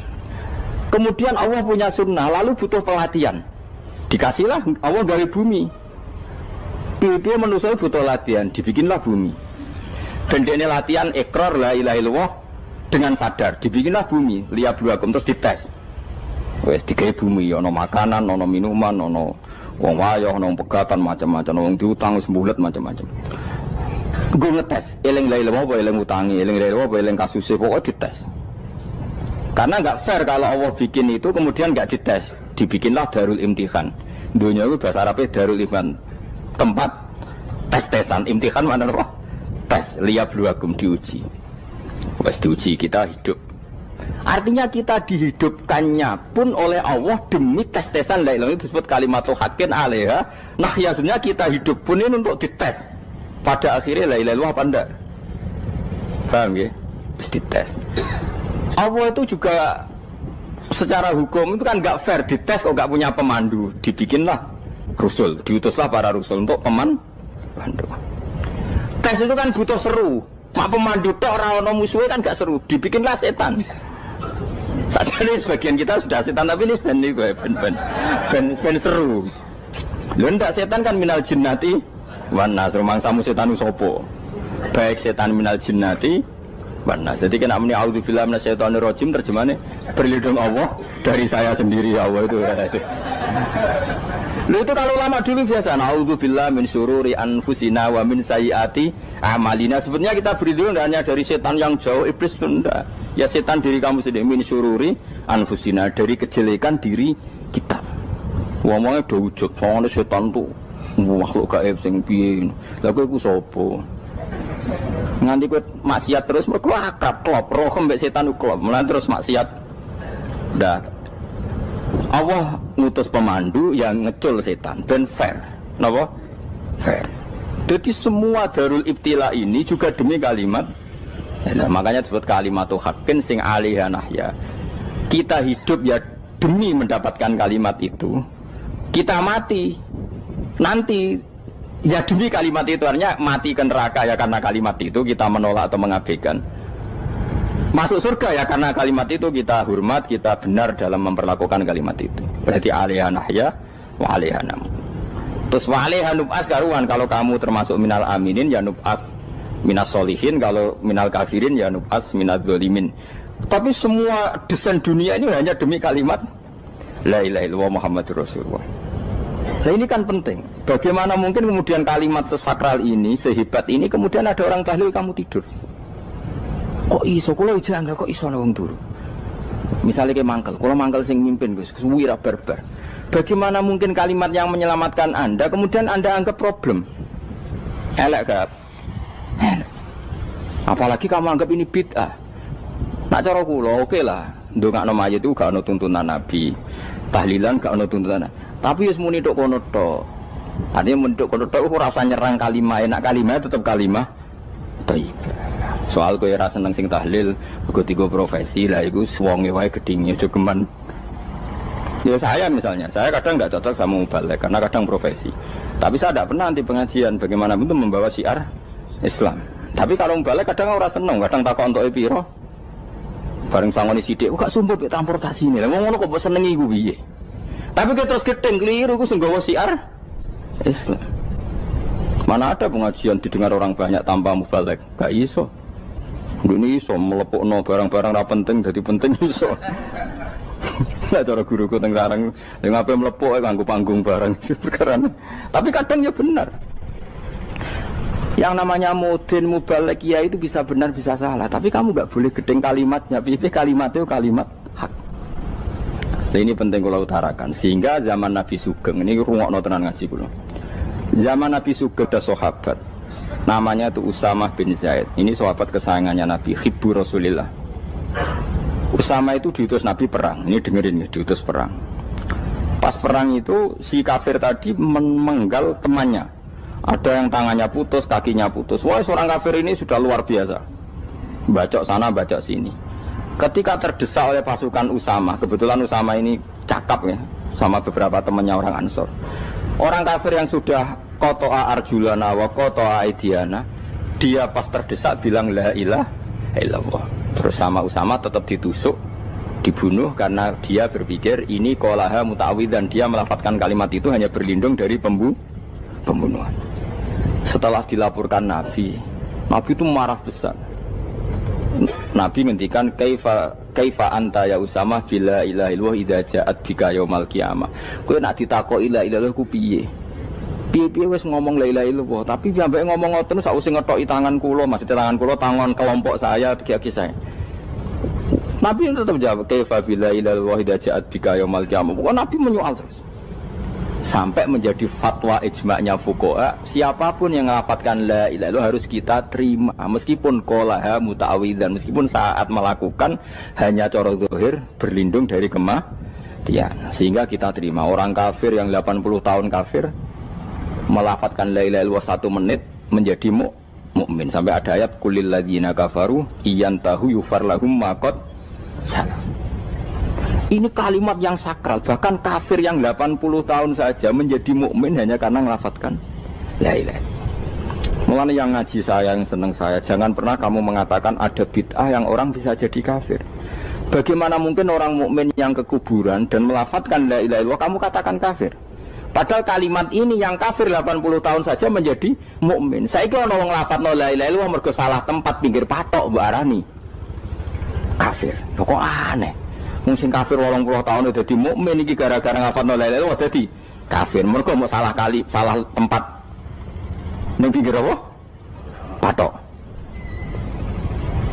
Kemudian Allah punya sunnah, lalu butuh pelatihan. Dikasihlah Allah gawe bumi. Piye manusia butuh latihan, dibikinlah bumi. Dan ini latihan ikrar la ilaha illallah dengan sadar, dibikinlah bumi, liyabluwakum terus dites. Wes digawe bumi, ono makanan, ono minuman, ono wong wayah, ono pegatan macam-macam, ono diutang wis mbulet macam-macam. Gue ngetes, eling la ilaha apa eling utangi, eling la ilaha apa eling kasusé, pokoknya dites. Karena nggak fair kalau Allah bikin itu kemudian nggak dites, dibikinlah darul imtihan. Dunia itu bahasa Arabnya darul imtihan, tempat tes-tesan. Imtihan mana apa? Tes, liyabluwakum, diuji. Wes diuji kita hidup. Artinya kita dihidupkannya pun oleh Allah demi tes-tesan la ilaha, itu disebut kalimatu haqqin alaiha. Nah ya sebenarnya kita hidup pun ini untuk dites. Pada akhirnya la ilaha illallah apa enggak? Paham ya? Terus dites. Allah itu juga secara hukum itu kan enggak fair, dites kok enggak punya pemandu. Dibikinlah rusul, diutuslah para rusul untuk pemandu. Tes itu kan butuh seru. Mak pemandu tok ora ono musuhe kan enggak seru. Dibikinlah setan. Saat ini sebagian kita sudah setan tapi ini ben seru. Lho ndak setan kan minal jinnati wan nas, rumangsamu setan sopo. Baik setan minal jinnati wan nas. Jadi kena muni auzubillahi minasyaitonir rajim, terjemahane berlindung Allah dari saya sendiri ya Allah itu. Lu itu kalau lama dulu biasa auzubillahi min syururi anfusina wa min sayyiati amalina. Sebenarnya kita berlindung hanya dari setan yang jauh, iblis pun enggak. Ya setan diri kamu sendiri, min syururi anfusina, dari kejelekan diri kita. Ngomongnya do wujud, soalnya setan tuh makhluk gaib sing piye. Lah kowe iku sapa? Nganti kowe maksiat terus mergo akrab klop, roh mbek setan ku klop. Mulane terus maksiat. Dah. Allah ngutus pemandu yang ngecul setan ben fair. Napa? Fair. Jadi semua darul ibtila ini juga demi kalimat. Nah, makanya disebut kalimatu haqqin sing alaiha nahya. Kita hidup ya demi mendapatkan kalimat itu. Kita mati nanti ya demi kalimat itu, artinya mati ke neraka ya karena kalimat itu kita menolak atau mengabaikan. Masuk surga ya karena kalimat itu kita hormat, kita benar dalam memperlakukan kalimat itu. Berarti alaiha nahya wa alaiha nam. Terus wa alaiha nub'as karuan, kalau kamu termasuk minal aminin ya nub'as minas solihin, kalau minal kafirin ya nub'as minaz zalimin. Tapi semua desain dunia ini hanya demi kalimat la ilaha illallah Muhammadur Rasulullah. Nah ini kan penting. Bagaimana mungkin kemudian kalimat sesakral ini, sehebat ini, kemudian ada orang tahlil kamu tidur. Kok iso? Kalau jangan kok iso nawang turu. Misalnya kayak mangkel, kalau mangkel sing mimpin Gus, wira barbar. Bagaimana mungkin kalimat yang menyelamatkan Anda, kemudian Anda anggap problem? Elek gak? Elek. Apalagi kamu anggap ini bid'ah. Nak cara kula oke lah. Ndongakno mayit itu gak ono tuntunan Nabi. Tahlilan gak ono tuntunan. Tapi wis muni tok kono tok. Artinya menduk kono tok ora usah nyerang kalimah, enak kalimah tetap kalimah thayyibah. Soal kowe ora seneng sing tahlil, mergo tiga profesi lah iku wonge wae gedhinge aja geman. Ya saya misalnya, saya kadang tidak cocok sama mubalek karena kadang profesi. Tapi saya tidak pernah anti pengajian bagaimana itu membawa syiar Islam. Tapi kalau mubalek kadang ora seneng, kadang takon entuk piro. Bareng sangoni sithik, kok sumput transportasi ini. Lah ngono kok mbok senengi iku piye? Tapi kita terus gedeng keliru, aku sungguh syiar Islam. Mana ada pengajian didengar orang banyak tanpa mubalek? Gak iso. Ini iso melepukno barang-barang ra penting jadi penting iso. Lah cara guruku teng sareng ning ape melepuk kanggo panggung barang perkara. Tapi kadang ya benar. Yang namanya mudin mubalek ya itu bisa benar bisa salah, tapi kamu gak boleh gedeng kalimatnya. Piye kalimat itu kalimat hak. Nah, ini penting kula utarakan sehingga zaman Nabi Sugeng ini rungokno tenan ngaji kula. Zaman Nabi Sugeng ada sahabat namanya itu Usamah bin Zaid. Ini sahabat kesayangannya Nabi, hibbu Rasulillah. Usamah itu diutus Nabi perang. Ini dengerin ya, diutus perang. Pas perang itu si kafir tadi memenggal temannya. Ada yang tangannya putus, kakinya putus. Wah, seorang kafir ini sudah luar biasa. Bacok sana, bacok sini. Ketika terdesak oleh pasukan Usamah, kebetulan Usamah ini cakap ya, sama beberapa temannya orang Ansor. Orang kafir yang sudah kotoa arjulana wa kotoa aidiana, dia pas terdesak bilang la ilaha illallah. Terus sama Usamah tetap ditusuk, dibunuh karena dia berpikir ini qolaha muta'awid dan dia melafadzkan kalimat itu hanya berlindung dari pembunuhan. Setelah dilaporkan Nabi itu marah besar. Nabi ngendikan kaifa anta ya Usamah bila ilaha illallah idza ja'at bika yaumal qiyamah. Kowe nek ditakoki la ilaha illallah ku piye? Piye wis ngomong la ilaha illallah, tapi sampai ngomong ngoten sausé ngetoki tangan kula, maksudnya tangan kula tangan kelompok saya, tiga-tiga saya. Nabi tetap jawab kaifa bila ilaha illallah idza ja'at bika yaumal qiyamah. Pokoknya Nabi menyoal terus. Sampai menjadi fatwa ijma'nya fuqaha, siapapun yang melafadzkan la ilaha illallah harus kita terima meskipun qolaha muta'awidzan, meskipun saat melakukan hanya cara zahir berlindung dari kematian, sehingga kita terima. Orang kafir yang 80 tahun kafir melafadzkan la ilaha illallah 1 menit menjadi mukmin. Sampai ada ayat qulil ladzina kafaru iyantahu yufar lahum ma qad salam. Ini kalimat yang sakral, bahkan kafir yang 80 tahun saja menjadi mukmin hanya karena melafadzkan la ilaha. Mulane yang ngaji saya, yang senang saya, jangan pernah kamu mengatakan ada bid'ah yang orang bisa jadi kafir. Bagaimana mungkin orang mukmin yang ke kuburan dan melafadzkan la ilaha illallah kamu katakan kafir? Padahal kalimat ini yang kafir 80 tahun saja menjadi mukmin. Saiki ana wong lafadzno la ilaha illallah mergo salah tempat pinggir patok mbok arani kafir. Kok aneh. Mungkin kafir 80 tahun udah dadi mukmin iki gara-gara ngafalno la ilaha illallah dadi kafir. Mergo mau salah tempat ning pinggir apa? Patok.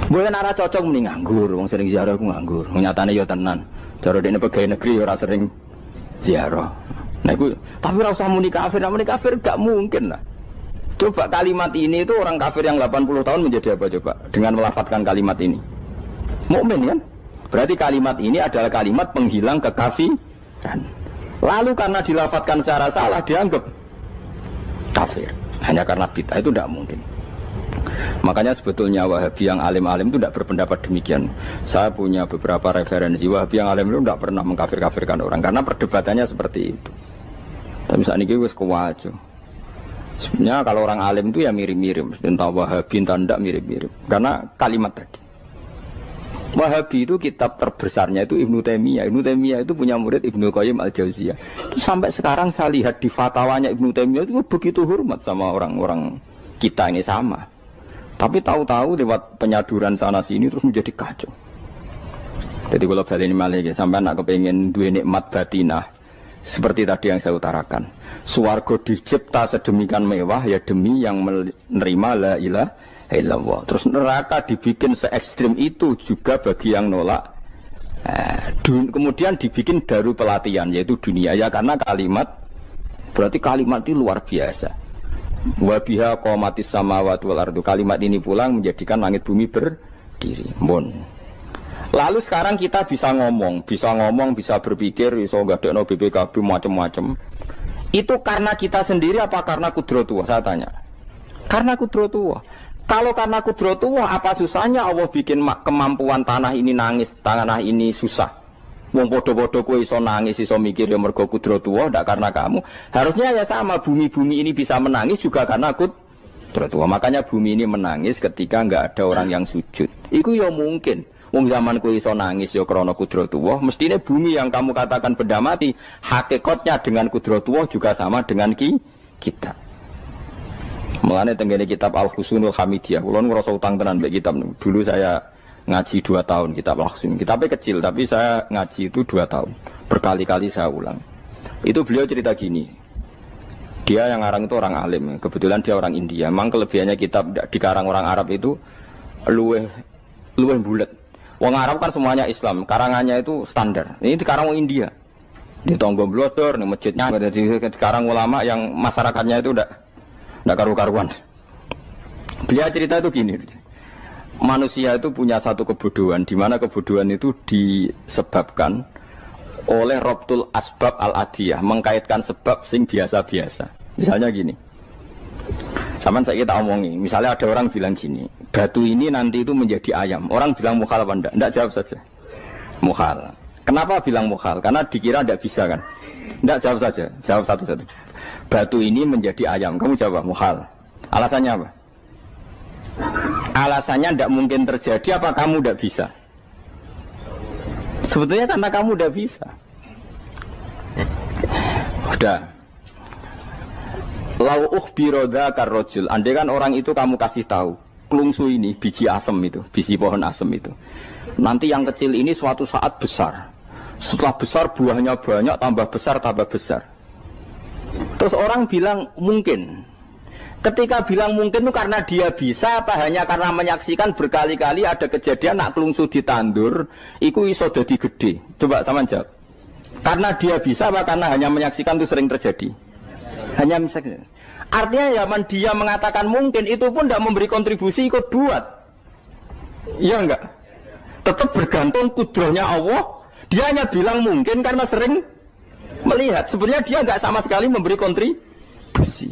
Mboten ora cocok muni nganggur, wong sering ziarah ku nganggur. Nyatane ya tenan. Cara dene pegawai negeri ora sering ziarah. Nah iku tapi ora usah muni kafir gak mungkin lah. Coba kalimat ini itu orang kafir yang 80 tahun menjadi apa coba dengan melafadzkan kalimat ini? Mukmin kan? Berarti kalimat ini adalah kalimat penghilang kekafiran. Lalu karena dilafadzkan secara salah dianggap kafir. Hanya karena bid'ah itu tidak mungkin. Makanya sebetulnya Wahabi yang alim-alim itu tidak berpendapat demikian. Saya punya beberapa referensi Wahabi yang alim itu tidak pernah mengkafir-kafirkan orang karena perdebatannya seperti itu. Tapi saat ini wis kuwajo. Sebenarnya kalau orang alim itu ya mirip-mirip. Entah Wahabi entah tidak mirip-mirip. Karena kalimat tadi. Wahabi itu kitab terbesarnya itu Ibnu Taimiyah. Ibnu Taimiyah itu punya murid Ibnu Qayyim Al-Jauziyah. Itu sampai sekarang saya lihat di fatwanya Ibnu Taimiyah itu begitu hormat sama orang-orang kita ini sama. Tapi tahu-tahu lewat penyaduran sana sini terus menjadi kacau. Jadi kalau balik ini malah sampai nak kepengen dua nikmat batinah seperti tadi yang saya utarakan. Swarga dicipta sedemikian mewah ya demi yang menerima la ilaha illallah. Terus neraka dibikin se ekstrim itu juga bagi yang nolak. Kemudian dibikin daru pelatihan yaitu dunia ya karena kalimat berarti kalimat itu luar biasa. Wa biha qamatis samawati wal ardu. Kalimat ini pulang menjadikan langit bumi berdiri. Lalu sekarang kita bisa ngomong, bisa berpikir, bisa ngadekno BPKB macam-macam. Itu karena kita sendiri apa karena kudratullah? Saya tanya. Karena kudratullah. Kalau karena kudratullah, apa susahnya Allah bikin kemampuan tanah ini nangis, tanah ini susah. Wong podo-podo kowe iso nangis, iso mikir ya mergo kudratullah, ndak karena kamu. Harusnya ya sama, bumi-bumi ini bisa menangis juga karena kudratullah. Makanya bumi ini menangis ketika enggak ada orang yang sujud. Iku ya mungkin. Wong zaman kowe iso nangis ya krana kudratullah, mestine bumi yang kamu katakan benda mati, hakikatnya dengan kudratullah juga sama dengan kita. Mulane tenggene kitab Al-Husunul Hamidiyah, kula ngrasa utang tenan mbek kitab. Dulu saya ngaji 2 tahun kitab Al-Husun. Kitabnya kecil tapi saya ngaji itu 2 tahun. Berkali-kali saya ulang. Itu beliau cerita gini. Dia yang ngarang itu orang alim, kebetulan dia orang India. Memang kelebihannya kitab dikarang orang Arab itu luweh bulet. Wong Arab kan semuanya Islam, karangannya itu standar. Ini dikarang orang India. Di Tonggo Blodor, di masjidnya, dikarang ulama yang masyarakatnya itu udah karu-karuan. Beliau cerita itu gini. Manusia itu punya satu kebodohan, di mana kebodohan itu disebabkan oleh Robtul Asbab Al-Adiyah, mengkaitkan sebab sing biasa-biasa. Misalnya gini, sama saya kita omongi, misalnya ada orang bilang gini, batu ini nanti itu menjadi ayam. Orang bilang mukhal apa enggak? Enggak, jawab saja. Mukhal. Kenapa bilang mukhal? Karena dikira enggak bisa kan? Enggak, jawab saja. Jawab satu-satu. Batu ini menjadi ayam. Kamu jawab mukhal. Alasannya apa? Alasannya enggak mungkin terjadi, apa kamu enggak bisa? Sebetulnya karena kamu udah bisa. Udah. Lau ukhbiro dzakar rajul. Andai kan orang itu kamu kasih tahu, klungsu ini biji asem itu, biji pohon asem itu. Nanti yang kecil ini suatu saat besar. Setelah besar buahnya banyak, tambah besar. Terus orang bilang mungkin. Ketika bilang mungkin itu karena dia bisa, apa hanya karena menyaksikan berkali-kali ada kejadian nak kelungsu ditandur, iku iso dadi gede. Coba sama jawab. Karena dia bisa, apa karena hanya menyaksikan itu sering terjadi? Hanya misalnya. Artinya zaman dia mengatakan mungkin, itu pun tidak memberi kontribusi ikut buat. Iya enggak? Tetap bergantung kudrahnya Allah. Dia hanya bilang mungkin karena sering melihat. Sebenarnya dia enggak sama sekali memberi kontribusi.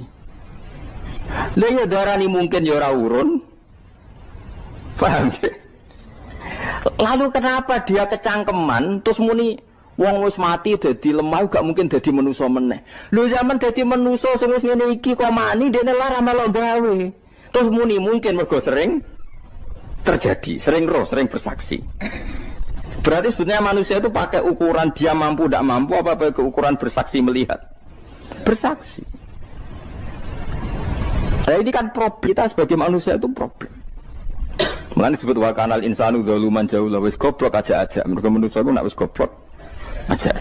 Lah ya darani mungkin ya ora urun. Paham ya? Lalu kenapa dia kecangkeman terus muni wong wis mati dadi lemah gak mungkin dadi manusa meneh. Lho zaman dadi manusa sing wis ngene iki kok mani dene lara melok gawe. Terus muni mungkin mergo sering terjadi, sering bersaksi. Berarti sebetulnya manusia itu pakai ukuran dia mampu tidak mampu apa pakai ukuran bersaksi melihat. Bersaksi. Nah ini kan problem, kita sebagai manusia itu problem. Mulanya disebut wa kanal insanu zaluman jauh lah, wis goblok aja. Mereka manusia itu nak wis goblok aja.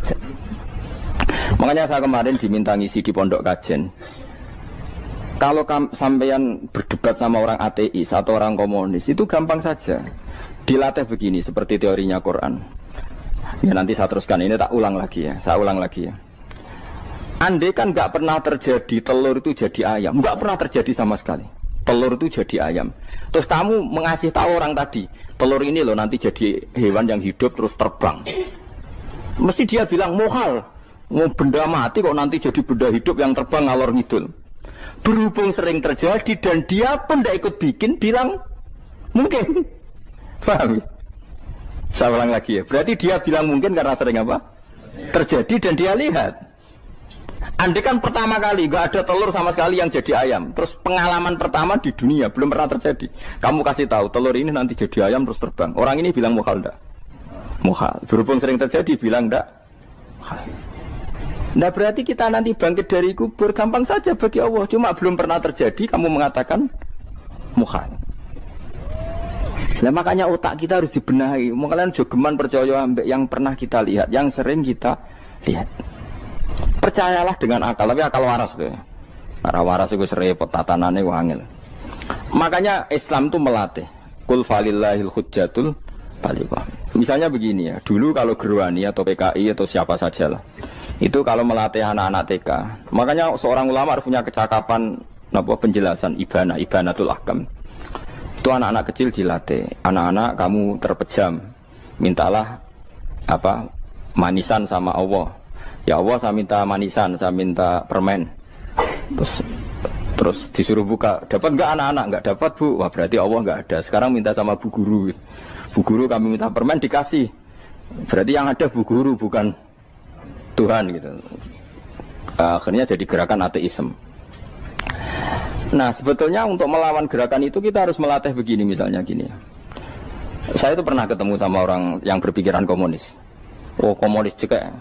Makanya saya kemarin diminta ngisi di pondok kajen. Kalau sampean berdebat sama orang ateis atau orang komunis itu gampang saja. Dilatih begini seperti teorinya Quran. Ya nanti saya teruskan, ini tak ulang lagi ya. Saya ulang lagi ya. Andai kan nggak pernah terjadi telur itu jadi ayam, nggak pernah terjadi sama sekali. Telur itu jadi ayam. Terus kamu mengasih tahu orang tadi, telur ini loh nanti jadi hewan yang hidup terus terbang. Mesti dia bilang mukhal, mau benda mati kok nanti jadi benda hidup yang terbang ngalor ngidul. Berhubung sering terjadi dan dia pun tidak ikut bikin, bilang mungkin. Paham? Saya ulang lagi ya. Berarti dia bilang mungkin karena sering apa? Terjadi dan dia lihat. Andai kan pertama kali gak ada telur sama sekali yang jadi ayam, terus pengalaman pertama di dunia belum pernah terjadi. Kamu kasih tahu telur ini nanti jadi ayam terus terbang. Orang ini bilang mukhal enggak? Mukhal. Berhubung sering terjadi bilang enggak? Nah berarti kita nanti bangkit dari kubur gampang saja bagi Allah. Cuma belum pernah terjadi kamu mengatakan mukhal. Nah makanya otak kita harus dibenahi. Makanya jogeman percaya ambek yang pernah kita lihat, yang sering kita lihat. Percayalah dengan akal, tapi akal waras tuh. Arah waras itu serempet tatanannya wangil. Makanya Islam itu melatih. Kul falillahil hujjatul baligha. Misalnya begini ya, dulu kalau Gerwani atau PKI atau siapa saja lah, itu kalau melatih anak-anak TK, makanya seorang ulama harus punya kecakapan penjelasan ibanatul ahkam. Itu anak-anak kecil dilatih. Anak-anak kamu terpejam, mintalah manisan sama Allah. Ya Allah saya minta manisan, saya minta permen. Terus disuruh buka, dapat enggak anak-anak? Enggak dapat bu, wah berarti Allah enggak ada. Sekarang minta sama bu guru. Bu guru kami minta permen dikasih. Berarti yang ada bu guru bukan Tuhan gitu. Akhirnya jadi gerakan ateisme. Nah sebetulnya untuk melawan gerakan itu kita harus melatih begini misalnya gini. Saya itu pernah ketemu sama orang yang berpikiran komunis. Oh komunis juga.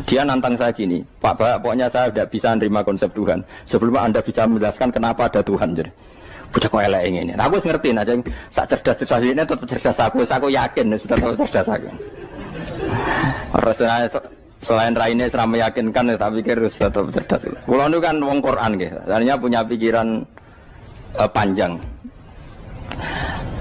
Dia nantang saya gini, Pak, pokoknya saya tidak bisa menerima konsep Tuhan sebelum Anda bisa menjelaskan kenapa ada Tuhan. Jadi, bocah kok elek ini. Nah, aku ngerti aja, sak cerdas ini tetap cerdas aku yakin, tetap cerdas aku. Rasanya selain raine serama meyakinkan, tapi pikir tetap cerdas. Kulo itu kan wong Quran gitu, artinya punya pikiran panjang.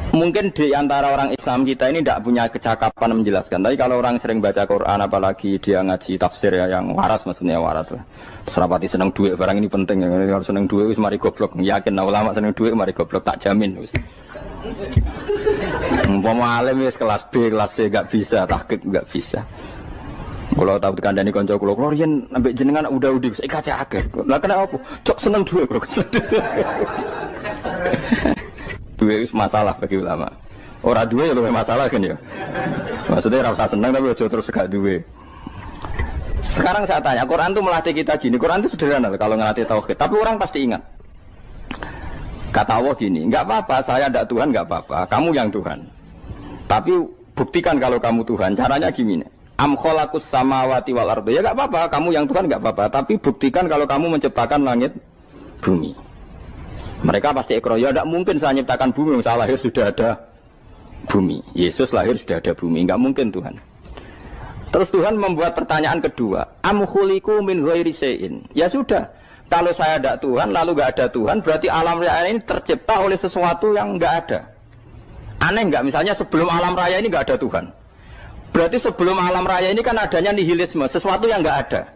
Mungkin di antara orang Islam kita ini tidak punya kecakapan menjelaskan. Tapi kalau orang sering baca Quran, apalagi dia ngaji tafsir ya, yang waras maksudnya waras lah. Serapati seneng duit, barang ini penting. Kalau seneng duit, mari goblok. Yakin ulama seneng duit, mari goblok. Tak jamin. Umpama alim wis kelas B, kelas C gak bisa, tahqiq gak bisa. Kalau tahu dikandani konco kulo riyen ambek jenengan udah saya kaca akhir. Lah kena apa? Cok seneng duit, bro. Duit itu masalah bagi ulama. Orang duit lebih masalah kan ya. Maksudnya rasa senang tapi ojo terus gak duit. Sekarang saya tanya, Quran itu melatih kita gini. Quran itu sederhana kalau ngelatih tauhid. Tapi orang pasti ingat. Kata Allah gini, nggak apa-apa, saya tidak Tuhan, nggak apa-apa. Kamu yang Tuhan. Tapi buktikan kalau kamu Tuhan. Caranya gini. Am khalaqus samawati wal ardi. Ya nggak apa-apa, kamu yang Tuhan nggak apa-apa. Tapi buktikan kalau kamu menciptakan langit, bumi. Mereka pasti ikrar, ya tidak mungkin saya menciptakan bumi, saya lahir sudah ada bumi. Yesus lahir sudah ada bumi, nggak mungkin Tuhan. Terus Tuhan membuat pertanyaan kedua, am khuliqu min ghairi syai'in. Ya sudah, kalau saya tidak Tuhan, lalu nggak ada Tuhan, berarti alam raya ini tercipta oleh sesuatu yang nggak ada. Aneh nggak? Misalnya sebelum alam raya ini nggak ada Tuhan. Berarti sebelum alam raya ini kan adanya nihilisme, sesuatu yang nggak ada.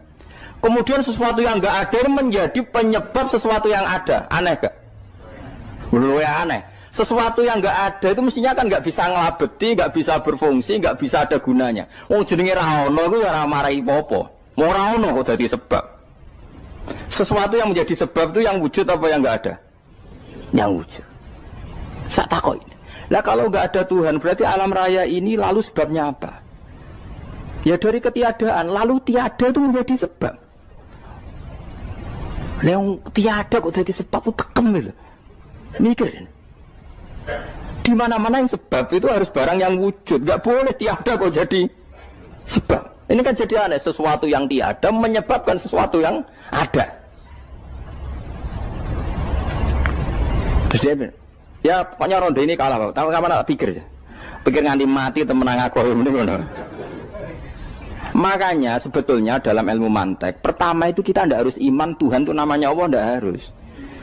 Kemudian sesuatu yang nggak ada menjadi penyebab sesuatu yang ada. Aneh nggak? Menurut aneh, sesuatu yang nggak ada itu mestinya kan nggak bisa ngelabeti, nggak bisa berfungsi, nggak bisa ada gunanya. Oh jenenge raono itu ya marai popo, mau raono kok jadi sebab. Sesuatu yang menjadi sebab itu yang wujud apa yang nggak ada? Yang wujud. Saya takut. Lah kalau nggak ada Tuhan, berarti alam raya ini lalu sebabnya apa? Ya dari ketiadaan, lalu tiada itu menjadi sebab. Yang tiada kok jadi sebab itu tekem gitu. Mikir, di mana-mana yang sebab itu harus barang yang wujud, nggak boleh tiada kok jadi sebab. Ini kan jadi aneh, sesuatu yang tiada menyebabkan sesuatu yang ada. Terus dia bilang, ya pokoknya ronde ini kalah, tahu kapan tak pikir aja, pikir nganti mati temenang aku ini. Makanya sebetulnya dalam ilmu mantek, pertama itu kita tidak harus iman Tuhan itu namanya Allah, tidak harus.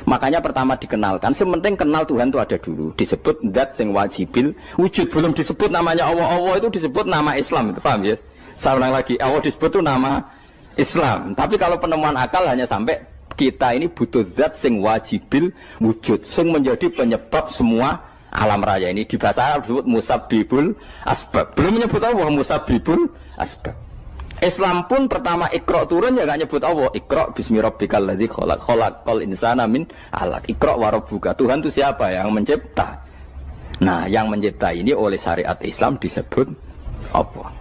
Makanya pertama dikenalkan, sementing kenal Tuhan itu ada dulu. Disebut zat sing wajibil wujud, belum disebut namanya Allah. Allah itu disebut nama Islam, itu paham ya? Saya ulang lagi, Allah disebut itu nama Islam. Tapi kalau penemuan akal hanya sampai kita ini butuh zat sing wajibil wujud, sing menjadi penyebab semua alam raya ini. Di bahasa Arab disebut musabbibul asbab. Belum menyebut Allah musabbibul asbab. Islam pun pertama Iqra turun ya gak nyebut Allah. Iqra bismi rabbikal ladzi khalaq, khalaqal insana min 'alaq. Iqra wa rabbuka. Tuhan itu siapa? Yang mencipta. Nah, yang mencipta ini oleh syariat Islam disebut apa?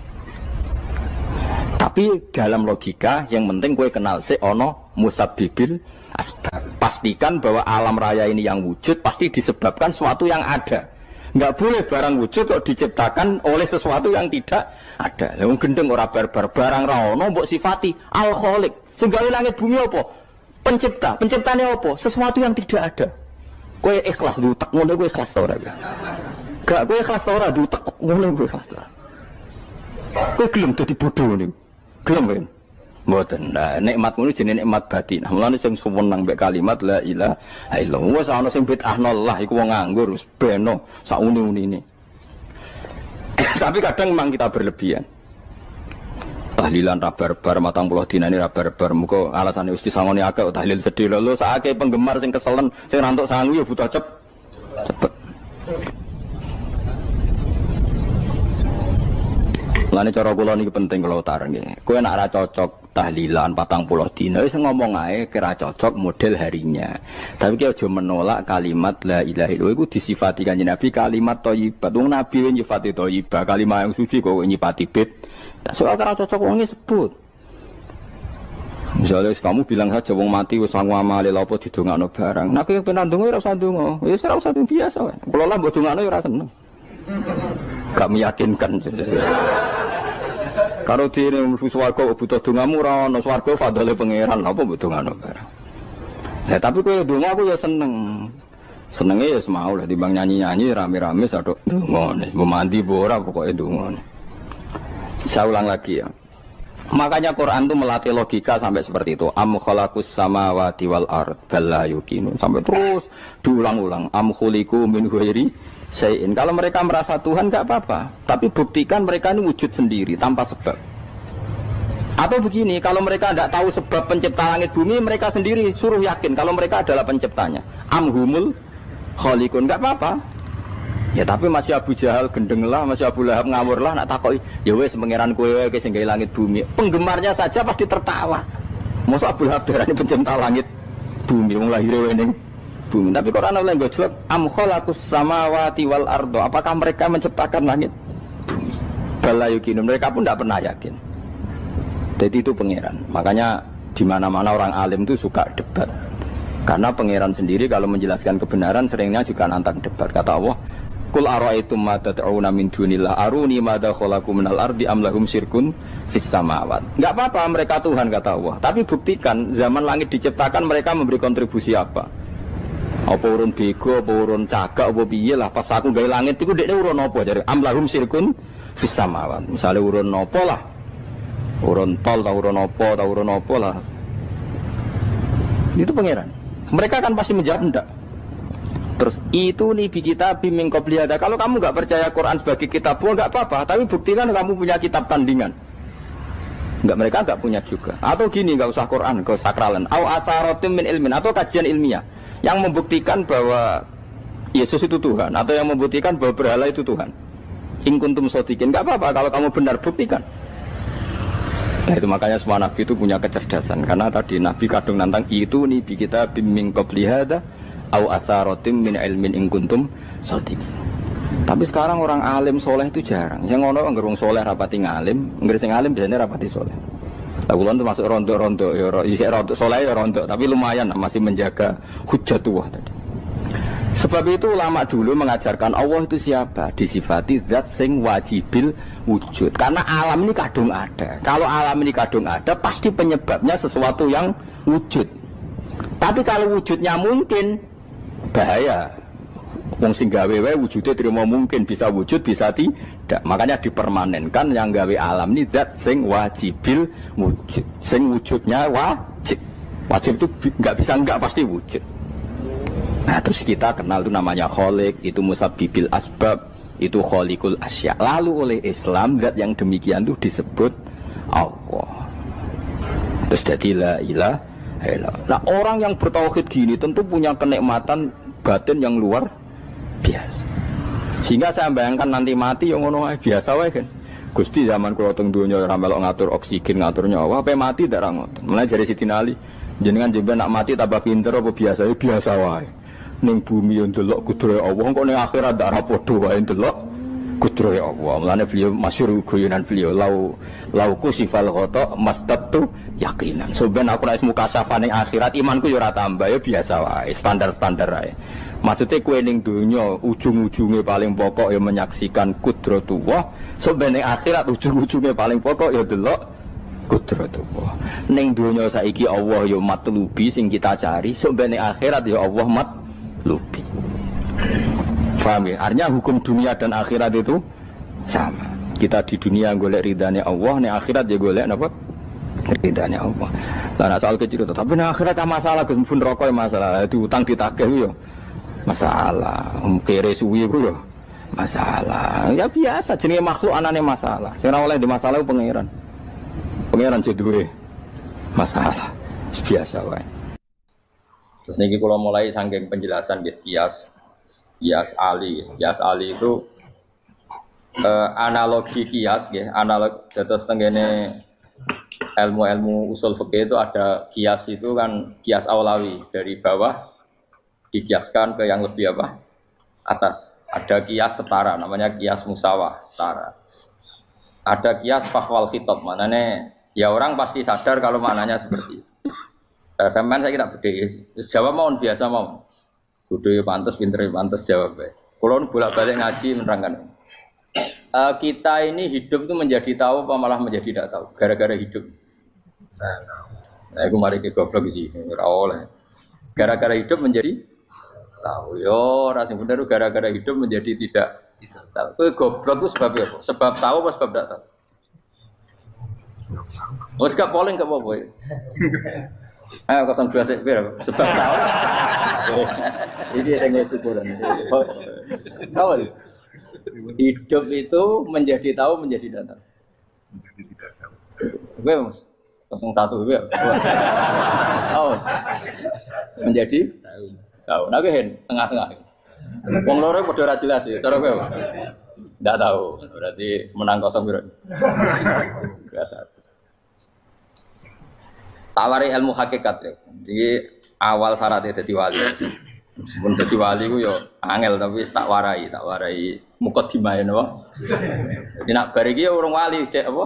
Tapi dalam logika yang penting kowe kenal sik ana musabbibil asbab. Pastikan bahwa alam raya ini yang wujud pasti disebabkan sesuatu yang ada. Enggak boleh barang wujud kok diciptakan oleh sesuatu yang tidak ada. Wong gendeng ora barbar, barang ra ono mbok sifati al-khaliq. Sing gawe langit bumi apa? Pencipta. Penciptane apa? Sesuatu yang tidak ada. Kowe ikhlas dutek ngono kowe ikhlas ta ora? Gak kowe ikhlas ta ora dutek ngono kowe ikhlas ta. Kowe gelem dadi bodho niku. Gelem kowe. Mboten. Nah, nikmat ngono jenenge nikmat batin. Mulane sing suwenang mbek kalimat la ilaha illallah. Wis ana sing bid'ahnallah iku wong nganggur wis beno sak uni-unine. Tapi kadang memang kita berlebihan. Tahlilan rabar-bar matang puluh dina ini rabar-bar. Muka alasannya wis disangoni akeh tahlil sedih lho sakake penggemar sing keselen sing rantuk sangu ya butuh cepet. Lane cara kula niki penting kula utara nggih. Kowe nek ora cocok tahlilan 40 dina wis ngomong ae kira cocok model harinya. Tapi ki aja menolak kalimat la ilaha illallah iku disifati Kanjeng Nabi kalimat thayyibah. Wong Nabi nyifati thayyibah, kalimat yang suci kok nyifati bid. Tak soal kira cocok wong sebut. Misalnya kamu bilang saja wong mati wis sangu amale lha apa didongakno barang. Nek kowe pengen ndonga ora usah ndonga. Wis ora usah biasa wae. Kula lah mbok dongakno ora seneng. Gak meyakinkan. Karo dene mlebu swarga butuh dongamu ora ono swarga fadhole pangeran apa mbok dongano barang. Lah tapi kowe donga aku ya seneng. Senenge ya semau lah timbang nyanyi-nyanyi rame-rame sadok ngono. Mbok mandi apa ora pokoke donga. Saya ulang lagi ya. Makanya Quran itu melatih logika sampai seperti itu. Am khalaqus samawati wal ard bal la yuqinun. Sampai terus diulang-ulang. Am khuliqu min ghairi syai'in. Kalau mereka merasa Tuhan enggak apa-apa, tapi buktikan mereka ini wujud sendiri tanpa sebab. Atau begini, kalau mereka tidak tahu sebab pencipta langit bumi, mereka sendiri suruh yakin kalau mereka adalah penciptanya. Am humul khaliqun, enggak apa-apa. Ya tapi masih Abu Jahal gendeng lah, masih Abu Lahab ngawur lah, nak takoki, ya wes pangeran kowe wae sing gawe langit bumi. Penggemarnya saja pasti tertawa. Mosok Abu Lahab darani pencipta langit bumi, wong lahir wae ning bumi. Tapi Quran oleh nggo jawab, am khalaqus samawati wal ardo. Apakah mereka menciptakan langit bumi? Bala yuqinu, mereka pun tidak pernah yakin. Jadi itu pangeran. Makanya di mana-mana orang alim itu suka debat. Karena pangeran sendiri kalau menjelaskan kebenaran seringnya juga nantang debat. Kata Allah, Qul ara'aytum ma tad'una min dunillah aruni madza khalaqu minal ardi am lahum syirkun fis samawat. Enggak apa-apa mereka Tuhan kata Allah, tapi buktikan zaman langit diciptakan mereka memberi kontribusi apa? Apa urun bego, apa urun cagak, apa piye lah pas aku gawe langit iku dekne urun apa jare am lahum syirkun fis samawat. Misale urun apa lah? Urun tol ta urun apa lah. Itu pangeran. Mereka kan pasti menjawab enggak. Terus itu nih bi kitab min qabli hada. Kalau kamu nggak percaya Quran sebagai kitab, nggak apa-apa. Tapi buktikan kamu punya kitab tandingan. Nggak, mereka nggak punya juga. Atau gini, nggak usah Quran, nggak usah sakralan. Au atharatim min ilmin, atau kajian ilmiah yang membuktikan bahwa Yesus itu Tuhan, atau yang membuktikan bahwa berhala itu Tuhan. In kuntum shodiqin, nggak apa-apa. Kalau kamu benar buktikan. Nah itu makanya semua nabi itu punya kecerdasan. Karena tadi nabi kadung nantang itu nih bi kitab min qabli hada. Au atharatim min ilmin in kuntum shodiqin. Tapi sekarang orang alim soleh itu jarang. Yang ngono anggere wong soleh rapati ngalim, anggere sing alim biasanya rapati soleh. Lah kula itu masuk rontok-rontok ya isih rontok soleh ya rontok, tapi lumayan masih menjaga hujjatullah tadi. Sebab itu ulama dulu mengajarkan Allah itu siapa? Disifati zat sing wajibil wujud. Karena alam ini kadung ada. Kalau alam ini kadung ada, pasti penyebabnya sesuatu yang wujud. Tapi kalau wujudnya mungkin bahaya. Wong sing gawe wae wujude terima mungkin bisa wujud bisa tidak. Makanya dipermanenkan yang gawe alam ini zat sing wajibil wujud. Sing wujudnya wajib. Wajib itu enggak bisa enggak pasti wujud. Nah, terus kita kenal itu namanya khaliq, itu musabbibil asbab, itu khaliqul asya. Lalu oleh Islam zat yang demikian itu disebut Allah. Terus jadi la ilaha illallah. Nah, orang yang bertauhid gini tentu punya kenikmatan batin yang luar biasa. Sehingga saya bayangkan nanti mati yang ngono biasa wae kan. Gusti zaman kula teng donya ora melok ngatur oksigen, ngatur nyawa, apa mati ndak ra ngoten. Mulai jare Sidin Ali, jenengan jemben nak mati tambah pinter apa biasa? Ya biasa wae. Ning bumi yo ndelok kudrohe Allah, kok ning akhirat ndak ra padha wae ndelok kudrohe Allah. Mulane beliau masyhur guyonan beliau lau kusifal ghata mastatu yakinan. Soben aku nek mukasafah ning akhirat imanku yo ora tambah, ya biasa wae, standar-standar wae. Maksudnya kue ning dunya ujung-ujungnya paling pokok ya menyaksikan kudratullah. Soben ning akhirat ujung-ujungnya paling pokok ya delok kudratullah. Ning dunya saiki Allah ya matlubi sing kita cari, soben ning akhirat ya Allah matlubi. Paham ya? Artinya hukum dunia dan akhirat itu sama. Kita di dunia golek ridhanya Allah, ning akhirat ya golek napa? Ridhanya Allah. Lah soal kecil itu, tapi ning akhirat masalah gun pun rokok masalah, diutang ditagih yo masalah, kere suwi ku yo masalah. Ya biasa jenenge makhluk anane masalah. Sing ora oleh di masalah pangeran. Pangeran duwe masalah. Biasa wae. Terus niki kula mulai saking penjelasan nggih kias ali. Kias ali itu analogi kias nggih, analog dados tengene ilmu-ilmu usul fikih itu ada kias itu kan kias aulawi dari bawah dikiaskan ke yang lebih apa? Atas. Ada kias setara, namanya kias musawah, setara. Ada kias fahwal khitab, maknanya ya orang pasti sadar kalau maknanya seperti itu. Sampean saya kira beda, jawab mau biasa mau. Kudu pantes, pinter pantes jawab. Kalau bolak-balik ngaji menerangkan. Kita ini hidup itu menjadi tahu apa malah menjadi tidak tahu gara-gara hidup. Nah, aku mari ke goblok sih, ora oleh. Gara-gara hidup menjadi tahu. Yo, ora sing bener gara-gara hidup menjadi tidak tahu. Kowe goblok itu sebab apa? Sebab tahu apa sebab tidak tahu? Wes gak polling gak apa-apa. Ayo 02 sik pira sebab tahu. Ini yang syukuran. Tahu. Hidup itu menjadi tahu menjadi tidak tahu. Menjadi tidak tahu. Oke, Mas. 01 ya. Oh. Menjadi tahu. Nah, kowe tengah-tengah. Wong loro padha ora jelas ya, cara kowe. Ndak tahu. Berarti menang 0 piro. Biasa. Tawari ilmu hakikat ya. Jadi awal syaratnya dadi wali. Meskipun dadi wali ku yo angel tapi tak warai mukadimah ya napa. Jadi nak bar iki urung wali cek apa?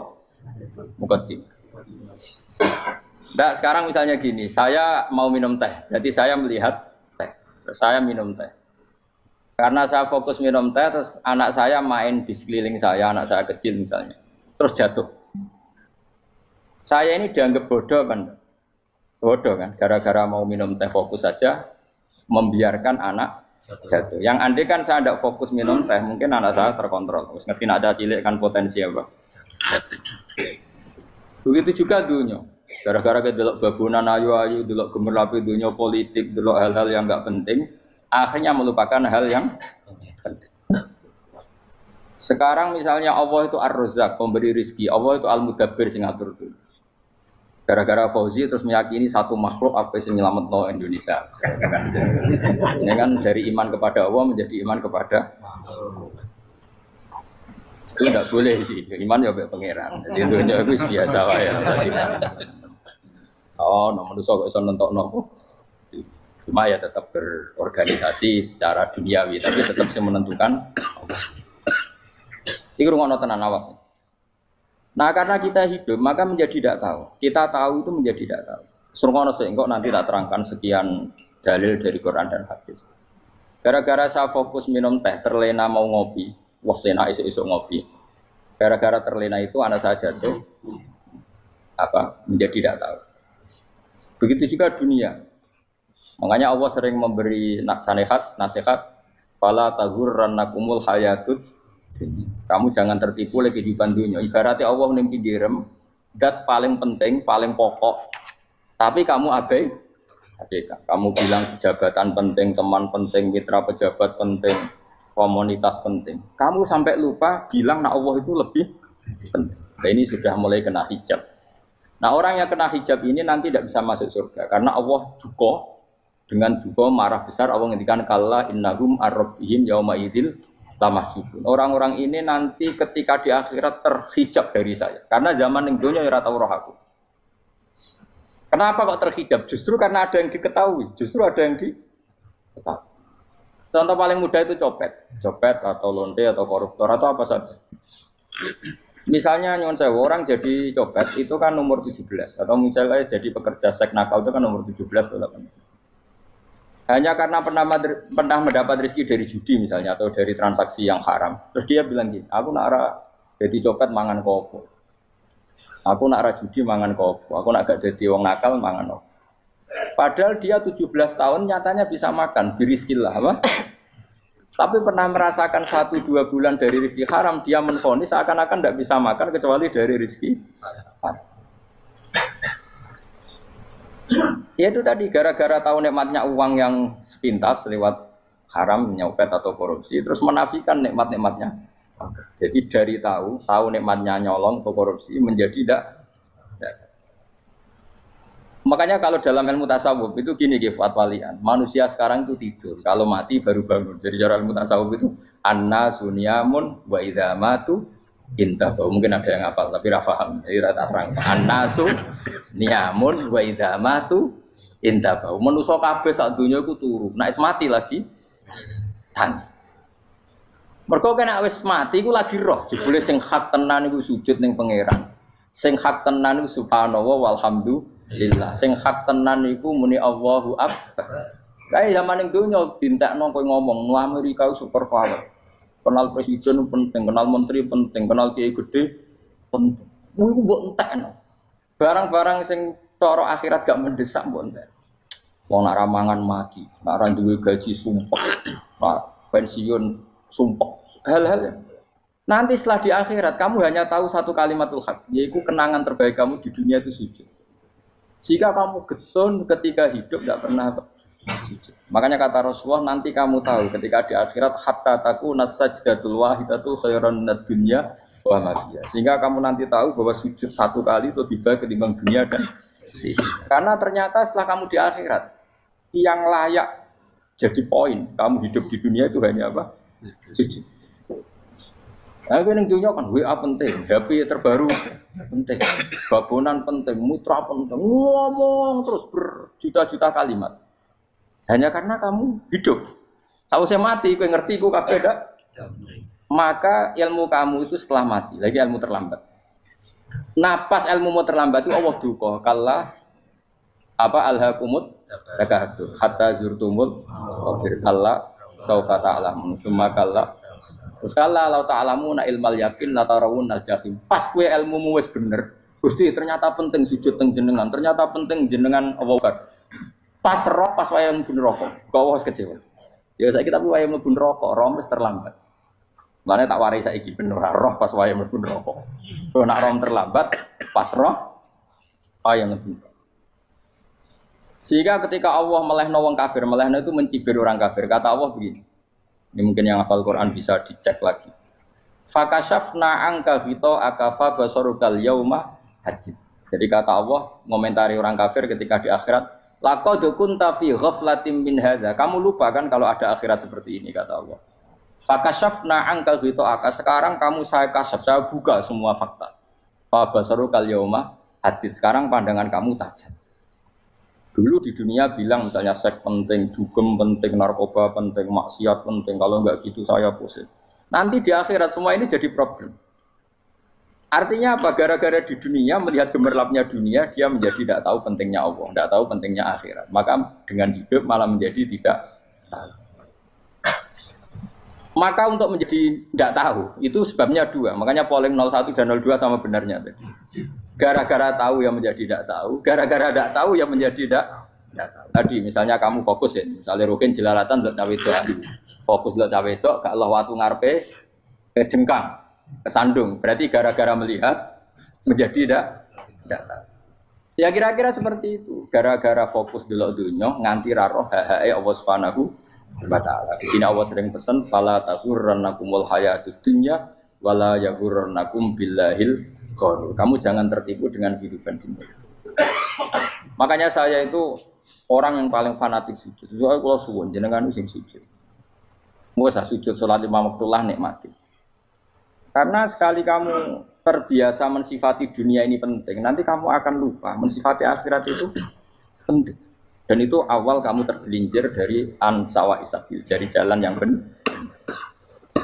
Mukadimah. Ndak sekarang misalnya gini, saya mau minum teh. Jadi saya melihat teh. Terus saya minum teh. Karena saya fokus minum teh terus anak saya main di sekeliling saya, anak saya kecil misalnya. Terus jatuh. Saya ini dianggap bodoh kan? Bodoh kan? Gara-gara mau minum teh fokus saja membiarkan anak jatuh. Yang andai kan saya tidak fokus minum teh, mungkin anak saya terkontrol. Terus ngerti ada cilik kan potensi apa? Begitu juga dunia. Gara-gara kita delok babunan ayu-ayu, delok gemerlapi dunia politik, delok hal-hal yang enggak penting, akhirnya melupakan hal yang penting. Sekarang misalnya Allah itu Ar-Razzaq, pemberi rizki, Allah itu Al-Mudabbir sing ngatur dunia. Gara-gara Fauzi terus meyakini satu makhluk apa yang nyelametno Indonesia. Ini kan dari iman kepada Allah menjadi iman kepada itu tidak boleh sih. Iman ya be pangeran. Jadi dunia itu biasa wae. Oh, nomor itu kok iso nentokno. Cuma ya tetap berorganisasi secara duniawi, tapi tetap sih menentukan. Iki rungono tenan awas. Nah karena kita hidup maka menjadi tidak tahu. Kita tahu itu menjadi tidak tahu. Surgono sehingga nanti tak terangkan sekian dalil dari Quran dan hadis. Gara-gara saya fokus minum teh, terlena mau ngopi, wah sena isu-isu ngopi. Gara-gara terlena itu anak saya jatuh, menjadi tidak tahu. Begitu juga dunia. Makanya Allah sering memberi nasihat, fala taghurrannakumul hayatud. Kamu jangan tertipu oleh kehidupan dunia. Ibaratnya Allah menimpi direm, dat paling penting, paling pokok. Tapi kamu abaikan. Kamu bilang jabatan penting, teman penting, mitra pejabat penting, komunitas penting. Kamu sampai lupa bilang nah Allah itu lebih penting. Nah, ini sudah mulai kena hijab. Nah orang yang kena hijab ini nanti tidak bisa masuk surga karena Allah duka dengan duka marah besar. Allah ngendikan kalla innahum ar-rabbihim yauma idzil lamahjubun. Orang-orang ini nanti ketika di akhirat terhijab dari saya. Karena zaman yang dunia ora tau roh aku. Kenapa kok terhijab? Justru karena ada yang diketahui. Justru ada yang diketahui. Contoh paling mudah itu copet. Copet atau lonte atau koruptor atau apa saja. Misalnya nyuwun sewu orang jadi copet itu kan umur 17. Atau misalnya jadi pekerja seks nakal itu kan umur 17 atau 18. Hanya karena pernah mendapat rezeki dari judi misalnya atau dari transaksi yang haram. Terus dia bilang gini, aku nak jadi copet mangan kopo. Aku nak judi mangan kopo. Aku nak gak jadi wong nakal mangan kopo. Padahal dia 17 tahun nyatanya bisa makan, birizkillah apa? Tapi pernah merasakan 1-2 bulan dari rezeki haram, dia menvonis seakan-akan tidak bisa makan kecuali dari rezeki haram. Ya itu tadi gara-gara tahu nikmatnya uang yang sepintas lewat haram, nyopet atau korupsi, terus menafikan nikmat-nikmatnya. Jadi dari tahu nikmatnya nyolong atau korupsi menjadi tidak. Makanya kalau dalam ilmu tasawuf itu gini fatwalian, manusia sekarang itu tidur, kalau mati baru bangun. Jadi cara ilmu tasawuf itu anna sunyamun wa idza matu intahu. Mungkin ada yang hafal tapi ra paham. Jadi rata terang. Annasu niyamun wa idza matu intahu. Manusa kabeh sak donya iku turu. Nek mati lagi tangi. Mergo kena wis mati iku lagi roh. Jebule sing hak tenan iku sujud ning pangeran. Sing hak tenan iku subhanallah walhamdulillah. Sing hak tenan iku muni Allahu akbar. Kae zaman ning donya dintekno kowe ngomong, "Nu Amerika super power." Kenal presiden penting, kenal menteri penting, kenal kiai gede penting. Iku mbok entekno. Barang-barang sing cara akhirat gak mendesak mbok entek. Wong nak ramangan mati, nak ra duwe gaji sumpek, nak pensiun sumpek. Hal-hal nanti setelah di akhirat kamu hanya tahu satu kalimatul haq, yaitu kenangan terbaik kamu di dunia itu sujud. Jika kamu getun ketika hidup tidak pernah sujud. Makanya kata Rasulullah, nanti kamu tahu ketika di akhirat hatta takuna sajdatul wahidatu khairan minad dunya wa ma fiha. Sehingga kamu nanti tahu bahwa sujud satu kali itu lebih baik ketimbang dunia dan sisi. Karena ternyata setelah kamu di akhirat yang layak jadi poin kamu hidup di dunia itu hanya apa? Sujud. Nah, yang dunia kan WA penting, HP terbaru penting, babonan penting, mutra penting, ngomong terus berjuta-juta kalimat. Hanya karena kamu hidup. Tahu saya mati, kau ngerti, kau kabeh dak. Maka ilmu kamu itu setelah mati, lagi ilmu terlambat. Napas ilmu mau terlambat itu Allah duka. Kalla apa alhaqumut takahatu hatta zurtumul qabir. Kalla saufa ta'lamun, summa kalla. Terus kala lau ta'lamuna ilmal yakin la tarawunnal jahim. Pas kowe ilmumu wis bener. Gusti ternyata penting sujud teng jenengan, ternyata penting jenengan Allah. Pas roh pas wayahe mlebu neraka. Kok wis kecewa. Ya saiki tapi wayahe mlebu neraka, roh wis terlambat. Lane tak warai saiki bener roh pas wayahe mlebu neraka. Kok nek roh terlambat, pas roh wayahe mlebu. Sehingga ketika Allah melehno wong kafir, melehno itu mencibir orang kafir. Kata Allah begini. Ini mungkin yang hafal Quran bisa dicek lagi. Fakashafna angka fito akafa basarukal yauma hadid. Jadi kata Allah ngomentari orang kafir ketika di akhirat, laqad kunta fi ghaflatin min hadza. Kamu lupa kan kalau ada akhirat seperti ini kata Allah. Fakashafna angka fito aka. Sekarang kamu saya kasaf, saya buka semua fakta. Fa basarukal yauma hadid. Sekarang pandangan kamu tajam. Dulu di dunia bilang misalnya seks penting, dugem penting, narkoba penting, maksiat penting. Kalau enggak gitu saya pusing. Nanti di akhirat semua ini jadi problem. Artinya apa? Gara-gara di dunia melihat gemerlapnya dunia, dia menjadi tidak tahu pentingnya Allah, tidak tahu pentingnya akhirat. Maka dengan hidup malah menjadi tidak tahu. Maka untuk menjadi tidak tahu itu sebabnya dua. Makanya polling 01 dan 02 sama benarnya tadi. Gara-gara tahu yang menjadi tidak tahu, gara-gara tidak tahu yang menjadi tidak tahu. Tadi misalnya kamu fokus ya, misalnya rukin jelalatan buat cawe itu, fokus buat cawe itu, gak Allah waktu ngarepe jengkang, kesandung. Berarti gara-gara melihat menjadi tidak tahu. Ya kira-kira seperti itu. Gara-gara fokus delok dunya nganti roh hae Allah Subhanahu wa taala. Di sini Allah sering pesan fala taghurrannakumul hayatud dunya wala yaghurrannakum billahil ghurur. Kamu jangan tertipu dengan kehidupan dunia. Makanya saya itu orang yang paling fanatik sujud. Soalnya kalau suwun jenengan sing sujud. Mau usah sujud salat 5 waktu lah nikmati. Karena sekali kamu terbiasa mensifati dunia ini penting, nanti kamu akan lupa mensifati akhirat itu penting. Dan itu awal kamu tergelincir dari ansawa isabil, dari jalan yang benar.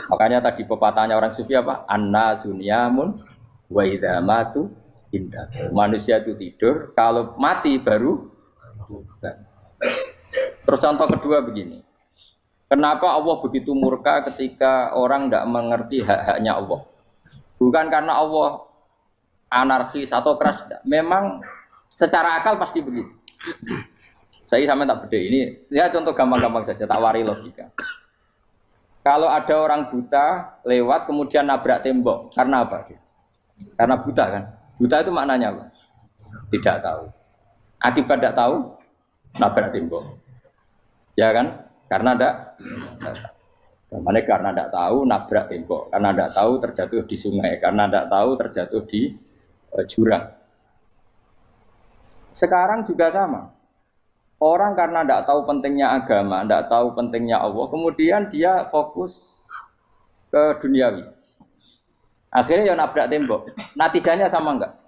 Makanya tadi pepatahnya orang sufi apa? An-nasunyamun wa idza matu indah. Manusia itu tidur, kalau mati baru. Terus contoh kedua begini. Kenapa Allah begitu murka ketika orang tidak mengerti hak-haknya Allah? Bukan karena Allah anarkis atau keras, tidak. Memang secara akal pasti begitu. Saya sama tak beda ini. Ya contoh gampang-gampang saja, tak wari logika. Kalau ada orang buta lewat kemudian nabrak tembok, karena apa? Karena buta kan? Buta itu maknanya apa? Tidak tahu. Akibat tidak tahu, nabrak tembok. Ya kan? Karena tidak tahu. Karena tidak tahu, nabrak tembok. Karena tidak tahu, terjatuh di sungai. Karena tidak tahu, terjatuh di jurang. Sekarang juga sama. Orang karena tidak tahu pentingnya agama, tidak tahu pentingnya Allah, kemudian dia fokus ke duniawi. Akhirnya ya nabrak tembok. Natijanya sama enggak?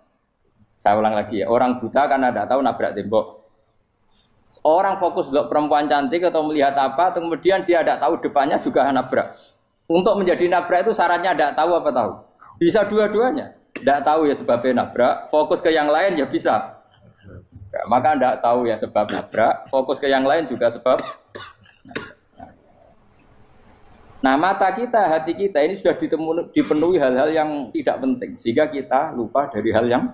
Saya ulang lagi ya, orang buta karena tidak tahu nabrak tembok. Orang fokus untuk perempuan cantik atau melihat apa, kemudian dia tidak tahu depannya juga nabrak. Untuk menjadi nabrak itu syaratnya tidak tahu apa tahu? Bisa dua-duanya. Tidak tahu ya sebabnya nabrak, fokus ke yang lain ya bisa. Ya, maka tidak tahu ya sebab nabrak, fokus ke yang lain juga sebab. Nah, mata kita, hati kita ini sudah dipenuhi hal-hal yang tidak penting, sehingga kita lupa dari hal yang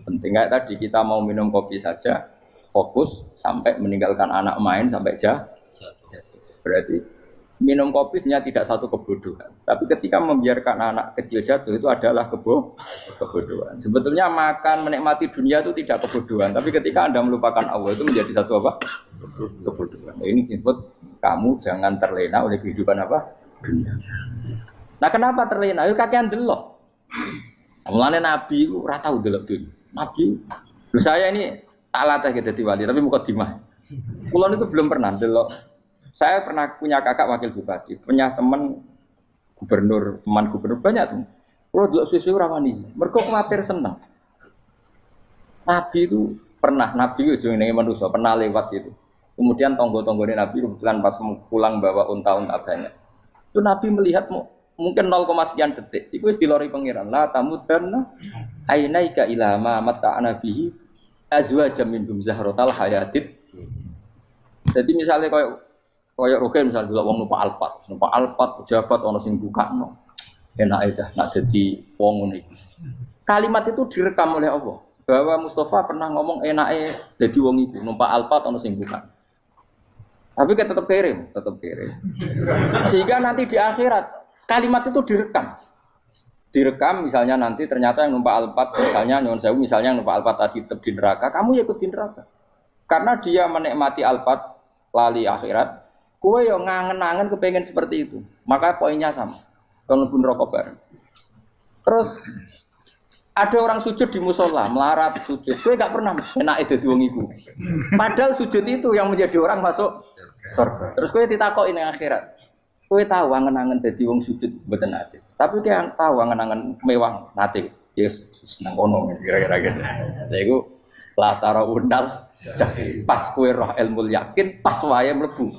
penting. Kayak tadi kita mau minum kopi saja, fokus sampai meninggalkan anak main sampai jatuh. Berarti minum kopi sebenarnya tidak satu kebodohan, tapi ketika membiarkan anak kecil jatuh itu adalah kebodohan. Sebetulnya makan menikmati dunia itu tidak kebodohan, tapi ketika Anda melupakan Allah itu menjadi satu apa? Kebodohan. Nah, ini disebut kamu jangan terlena oleh kehidupan apa? Dunia. Nah, kenapa terlena? Itu kakean delok. Mulane Nabi itu ora tau delok dunia. Nabi, saya ini tak latih gitu wali, tapi mukadimah. Kulo itu belum pernah delok. Saya pernah punya kakak wakil bupati, punya teman gubernur banyak tuh. Kulo delok susu ora wani. Mergo kuwatir seneng. Nabi itu pernah, Nabi itu jenenge manusia, pernah lewat itu. Kemudian tonggo-tonggone Nabi kebetulan pas pulang bawa unta-unta banyak. Itu Nabi melihat mungkin 0, sekian detik. Itu wis dilori pangeran. La tamudanna ainaika ila ma mata'ana bihi azwajam minhum zahratal hayatid. Jadi misalnya koyo rogen misalnya delok wong numpak Alphard pejabat ana sing bukakno. Enak dah nak jadi wong ngene iki. Kalimat itu direkam oleh Allah. Bahwa Mustafa pernah ngomong enake dadi wong iku numpak Alphard ana sing bukakno. Tapi kan tetap kirim. Sehingga nanti di akhirat kalimat itu direkam misalnya nanti ternyata yang numpak Alphard misalnya nyuwun sewu misalnya yang numpak Alphard tadi tetap di neraka, kamu ya ikut di neraka. Karena dia menikmati Alphard lali akhirat, kowe yo ngangen-angen kepengen seperti itu. Maka poinnya sama. Kalau pun rokok bareng. Terus ada orang sujud di musola, melarat sujud. Kowe gak pernah enak dadi wong iku. Padahal sujud itu yang menjadi orang masuk surga. Terus kowe ditakoki ning akhirat. Kowe tahu angen-angen dadi wong sujud mboten nate. Tapi kowe tahu angen-angen mewah nate. Yes, seneng kono kira-kira gitu. Lha iku la tara undal pas kowe roh ilmu yakin pas wae mlebu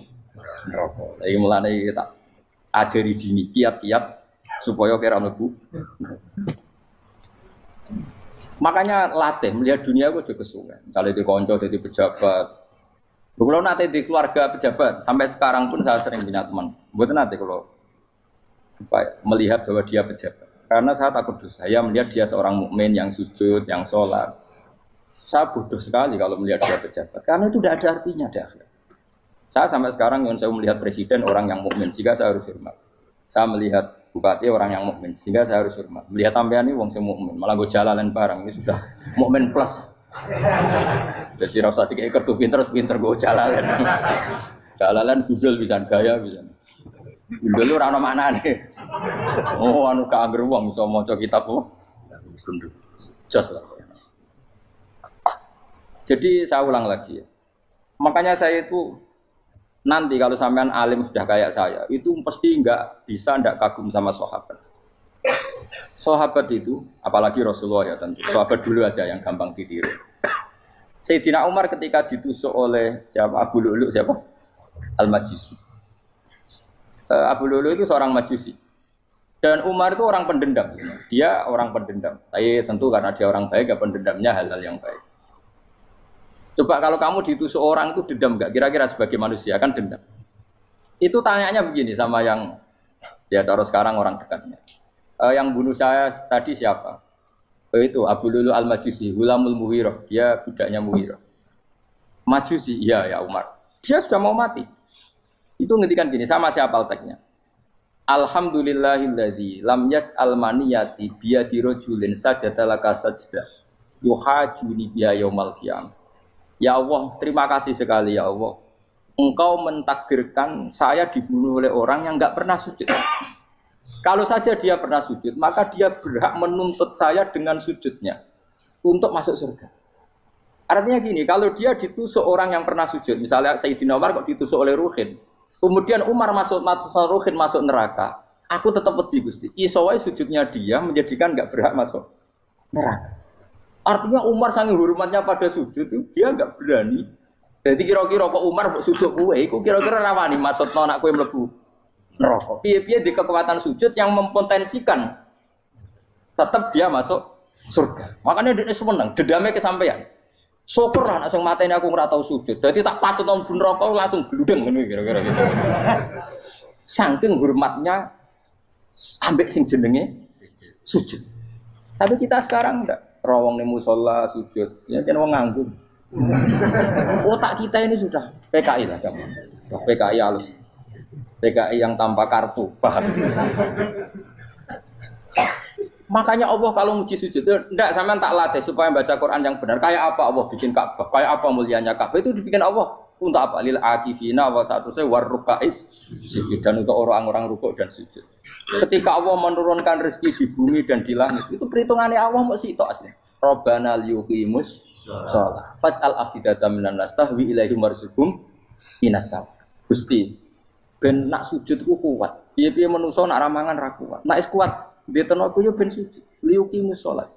neraka. Lha iki mulane tak ajari dini kiat-kiat supaya kira mlebu. Makanya latih melihat dunia gue juga kesungan. Misalnya di konco, di pejabat. Kalau nanti di keluarga pejabat, sampai sekarang pun saya sering punya teman. Buat nanti kalau melihat bahwa dia pejabat, karena saya takut dosa. Saya melihat dia seorang mukmin yang sujud, yang sholat. Saya bodoh sekali kalau melihat dia pejabat, karena itu tidak ada artinya di akhirat. Saya sampai sekarang yang saya melihat presiden orang yang mukmin, sehingga saya harus hormat. Saya melihat bupati orang yang mukmin, sehingga saya harus hormat. Melihat sampean ini wong sing mukmin, malah gue jalalan barang ini sudah mukmin plus. Jadi rasa tiga kartu pinter gue jalalan. Jalalan gudel bisa gaya bisa. Gudel lu rano mana nih? Oh anu keangger wong bisa maca kitab kok. Jos lah. Jadi saya ulang lagi ya. Makanya saya itu nanti kalau sampean alim sudah kayak saya, itu pasti nggak kagum sama sahabat. Sahabat itu, apalagi Rasulullah ya tentu. Sahabat dulu aja yang gampang ditiru. Sayyidina Umar ketika ditusuk oleh siapa? Abu Lu'lu' siapa? Al-Majusi. Abu Lu'lu' itu seorang Majusi. Dan Umar itu orang pendendam. Dia orang pendendam. Tapi tentu karena dia orang baik, ya pendendamnya hal-hal yang baik. Coba kalau kamu ditusuk orang itu dendam enggak? Kira-kira sebagai manusia kan dendam. Itu tanyanya begini sama yang ya taruh sekarang orang dekatnya. Yang bunuh saya tadi siapa? Itu Abu Lu'lu' Al-Majusi, Hulamul Muhirah. Dia budaknya Muhirah. Majusi, iya ya Umar. Dia sudah mau mati. Itu ngendikan gini, sama siapa alteknya? Alhamdulillahilladzi lam yaj'al maniyati biyadi rajulin sajadalaka sajdah yuhajuni biya yaumal qiyamah. Ya Allah, terima kasih sekali ya Allah. Engkau mentakdirkan saya dibunuh oleh orang yang enggak pernah sujud. Kalau saja dia pernah sujud, maka dia berhak menuntut saya dengan sujudnya untuk masuk surga. Artinya gini, kalau dia ditusuk orang yang pernah sujud, misalnya Sayyidina Umar kok ditusuk oleh Ruhin, kemudian Umar Ruhin masuk neraka, aku tetap pedih Gusti. Isowai sujudnya dia menjadikan enggak berhak masuk neraka. Artinya Umar saking hormatnya pada sujud itu dia enggak berani. Jadi kira-kira kok Umar sujud kowe iku kira-kira rawani maksudno anak kowe mlebu neraka. Piye-piye di kekuatan sujud yang mempotensikan tetap dia masuk surga. Makanya dia seneng, dendamnya kesampaian. Syukur lah nek sing mateni aku ora tau sujud. Dadi tak patut nang neraka langsung gludeng ngene kira-kira gitu. Saking hormatnya ambek sing jenenge sujud. Tapi kita sekarang enggak rawong ning musala sujud, ya jeneng wong nganggur. Otak kita ini sudah PKI lah kamu. PKI halus. PKI yang tanpa kartu, paham? Makanya Allah kalau muji sujud, enggak sampean tak latih supaya baca Quran yang benar. Kayak apa Allah bikin Ka'bah? Kayak apa mulianya Ka'bah? Itu dibikin Allah untuk apa? Lil akifina wa satusai war rukais sujud, dan untuk orang-orang rukuk dan sujud. Ketika Allah menurunkan rezeki di bumi dan di langit, itu perhitungannya Allah mau sitok asli. Rabbana liyuqimus shalah faj'al afidatan minan nas tahwi ilaihim warzuqhum inasam. Gusti ben nak sujud ku kuat. Piye-piye menungso nak ramangan ra kuat. Nak is kuat dia tenaga yo ben sujud liyuqimus shalah.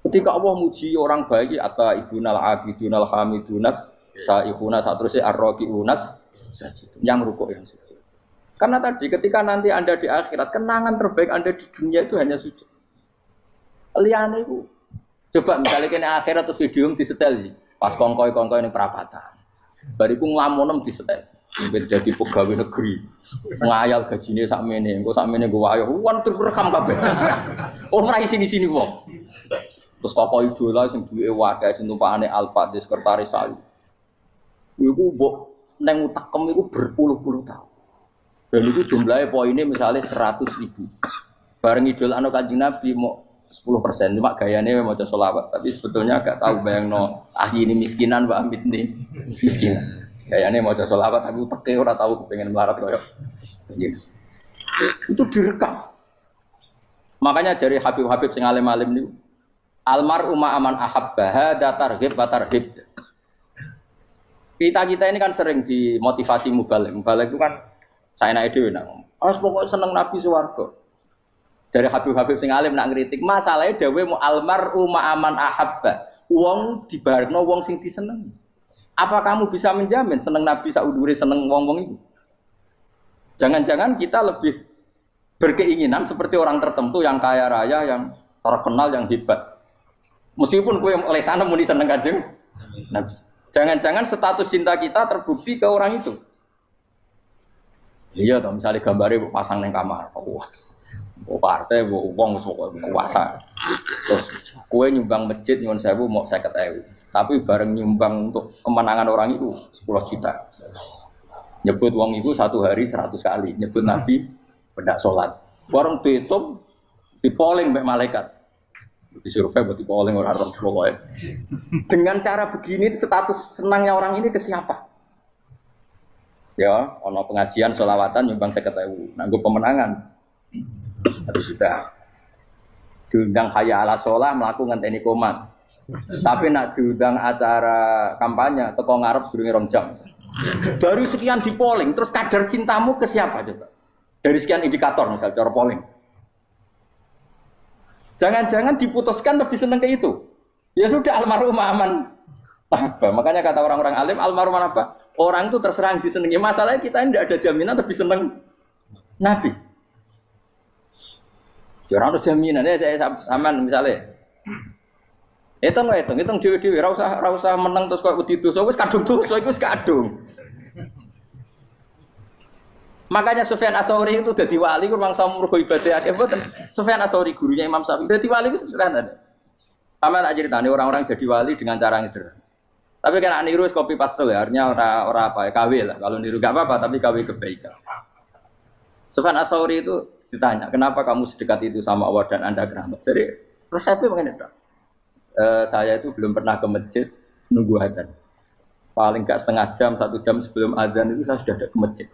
Ketika Allah muji orang baik atau ibunal abidunal hamidunas saihuna satruse arraqiunas sajid yang rukuk yang sujud. Karena tadi ketika nanti Anda di akhirat kenangan terbaik Anda di dunia itu hanya sujud. Liyane iku coba misalnya kene akhirat terus video disetel pas kongkoi-kongkoi ning perapatan. Bariku nglamonem disetel. Ben dadi pegawai negeri. Ngayal gajine sakmene, engko sakmene nggo wayo. Wan direkam kabeh. Ora isini-sini wong. Terus tokoh idola sing duweke wae sing tumpakane Alphard sekretaris saya. Iku mbok nang utekem iku berpuluh-puluh tahun. Dan itu jumlahnya poinnya misalnya 100.000. Bareng idol anu Kanjeng Nabi mau 10%, cuma gayanya maca sholawat. Tapi sebetulnya agak tahu bayangno ini miskinan Mbak Amit nih miskinan. Gayanya maca sholawat aku teke ora tahu pengen melarat koyo. Itu direkam. Makanya dari Habib-habib sing alim-alim niku almar'u ma'aman ahabba hada targhib wa tarhib. Kita ini kan sering dimotivasi mubalik. Mubalik itu kan saya naik dewe nang. Harus pokoknya seneng Nabi swarga. Dari Habib-habib sing alim nak ngritik, masalahnya dewe mu almar'u ma'aman ahabba. Wong dibarengno wong sing disenengi. Apa kamu bisa menjamin seneng Nabi saudure seneng wong-wong itu? Jangan-jangan kita lebih berkeinginan seperti orang tertentu yang kaya raya, yang terkenal, yang hebat. Meskipun kowe oleh sana muni seneng Kanjeng Nabi. Jangan-jangan status cinta kita terbukti ke orang itu. Iya toh, misalnya gambarnya pasang neng kamar, puas. Partai, uang, kuasa. Terus, kue nyumbang masjid nyuwun sewu mau 50.000. Tapi bareng nyumbang untuk kemenangan orang itu 10 juta. Nyebut uang itu satu hari 100 kali. Nyebut Nabi bedak sholat. Warung dihitung, dipoling mbek malaikat. Disurvei buat dipoling orang-orang pokoknya. Dengan cara begini status senangnya orang ini ke siapa? Ya, ono pengajian sholawatan nyumbang 50.000. Nanggo pemenangan. Tapi sudah diundang hayya ala sholah melakukan ngenteni komat. Tapi nak diundang acara kampanye teko ngarep sedurunge 2 jam. Dari sekian di polling, terus kadar cintamu ke siapa coba? Dari sekian indikator misal cara polling. Jangan-jangan diputuskan lebih seneng ke itu. Ya sudah almarhum aman. Apa? Makanya kata orang-orang alim almarhum apa? Orang itu terserah disenangi. Masalahnya kita tidak ada jaminan lebih seneng Nabi. Ya orang ada jaminan ya saya aman misalnya. Hitung dewi-dewi. Rasa menang terus kok wedi dosa wis kadung dosa iku wis kadung. Makanya Sufyan Ats-Tsauri itu dadi wali kurang samurgo ibadah akeh mboten. Sufyan Ats-Tsauri gurunya Imam Syafi'i. Dadi wali itu sederhana. Sama tak ceritane orang-orang jadi wali dengan cara yang sederhana. Tapi kan niru copy paste ya, artinya ora apa ya, KW lah. Kalau niru enggak apa-apa tapi KW kebaikan. Sufyan Ats-Tsauri itu ditanya, "Kenapa kamu sedekat itu sama Allah dan Anda keramat?" Jadi resepnya begini, Dok. Saya itu belum pernah ke masjid nunggu adzan. Paling enggak setengah jam, 1 jam sebelum adzan itu saya sudah ada ke masjid.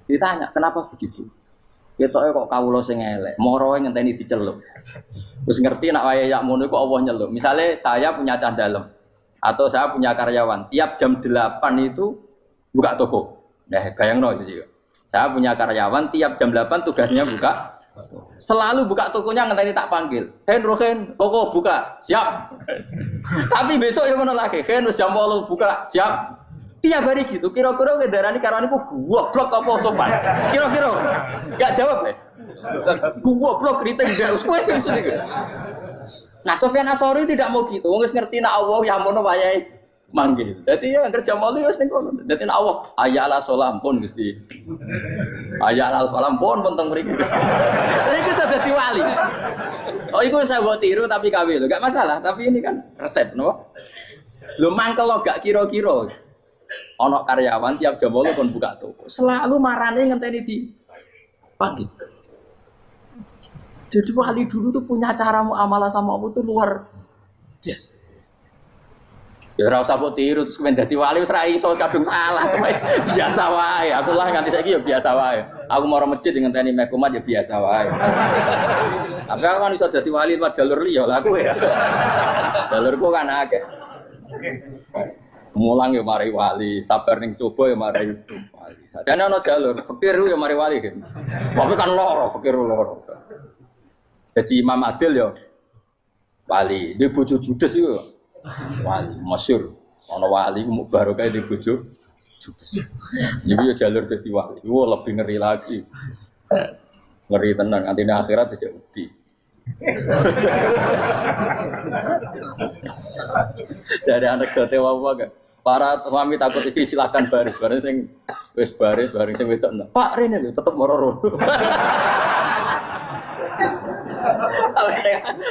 Ditanya, kenapa begitu? Ketoke kok kawula sing elek, moroe ngenteni dicelup. Terus ngerti nak wayahe yak ngono kok Allah nyelup. Misale saya punya cah dalem atau saya punya karyawan, tiap jam 8 itu buka toko. Nah, bayangno itu sih. Saya punya karyawan tiap jam 8 tugasnya buka. Selalu buka tokonya ngenteni tak panggil. Rohen, toko buka, siap. Tapi besok ya ngono lagi, wis jam 8 buka, siap. Tiap hari gitu, kira-kira kendaraan karwaniku goblok apa sopan? Kira-kira enggak jawab ya? Goblok kriting enggak usah gitu. Nah, Sufyan Ats-Tsauri tidak mau gitu. Wong wis ngerti nek Allah ya mono wayahe manggil. Dadi ya kerja malu ya wis ning kono. Dadi nek Allah ayala salam pun Gusti. Ayala salam pun teng mriki. Iku sudah dadi wali. Oh iku saya buat tiru tapi kawe lho, gak masalah. Tapi ini kan resep, no? Lho mangkel lo gak kira-kira. Ana karyawan tiap jam 8 kon buka toko. Selalu marane ngenteni di pagi. Jadi wali dulu tuh punya cara muamalah sama Allah tuh luar biasa. Ya ora usah mbok tiru terus kemen dadi wali wis ra iso kadung salah. Biasa wae. Aku lah nganti saiki ya biasa wae. Aku mau masjid ngenteni mek kumat ya biasa wae. Tapi aku kan iso dadi wali lewat jalur liya lah aku ya. Jalurku kan akeh. Mulang ya mari wali, sabar ning coba ya mari wali. Jane ana jalur fikir ya mari wali kan. Tapi kan loro, fikir loro. Jadi Imam Adil ya wali, di bojo judes itu wali, masyhur. Ana wali barokah di bojo judes. Jadi ya jalur dadi wali. Wah lebih ngeri lagi. Ngeri tenan nganti akhirat aja wedi. Jadi anak jote wae gak. Para suami takut istri silakan baris, bareng sing wis baris, bareng sing wedok. Pak Rene lho tetep moro-moro.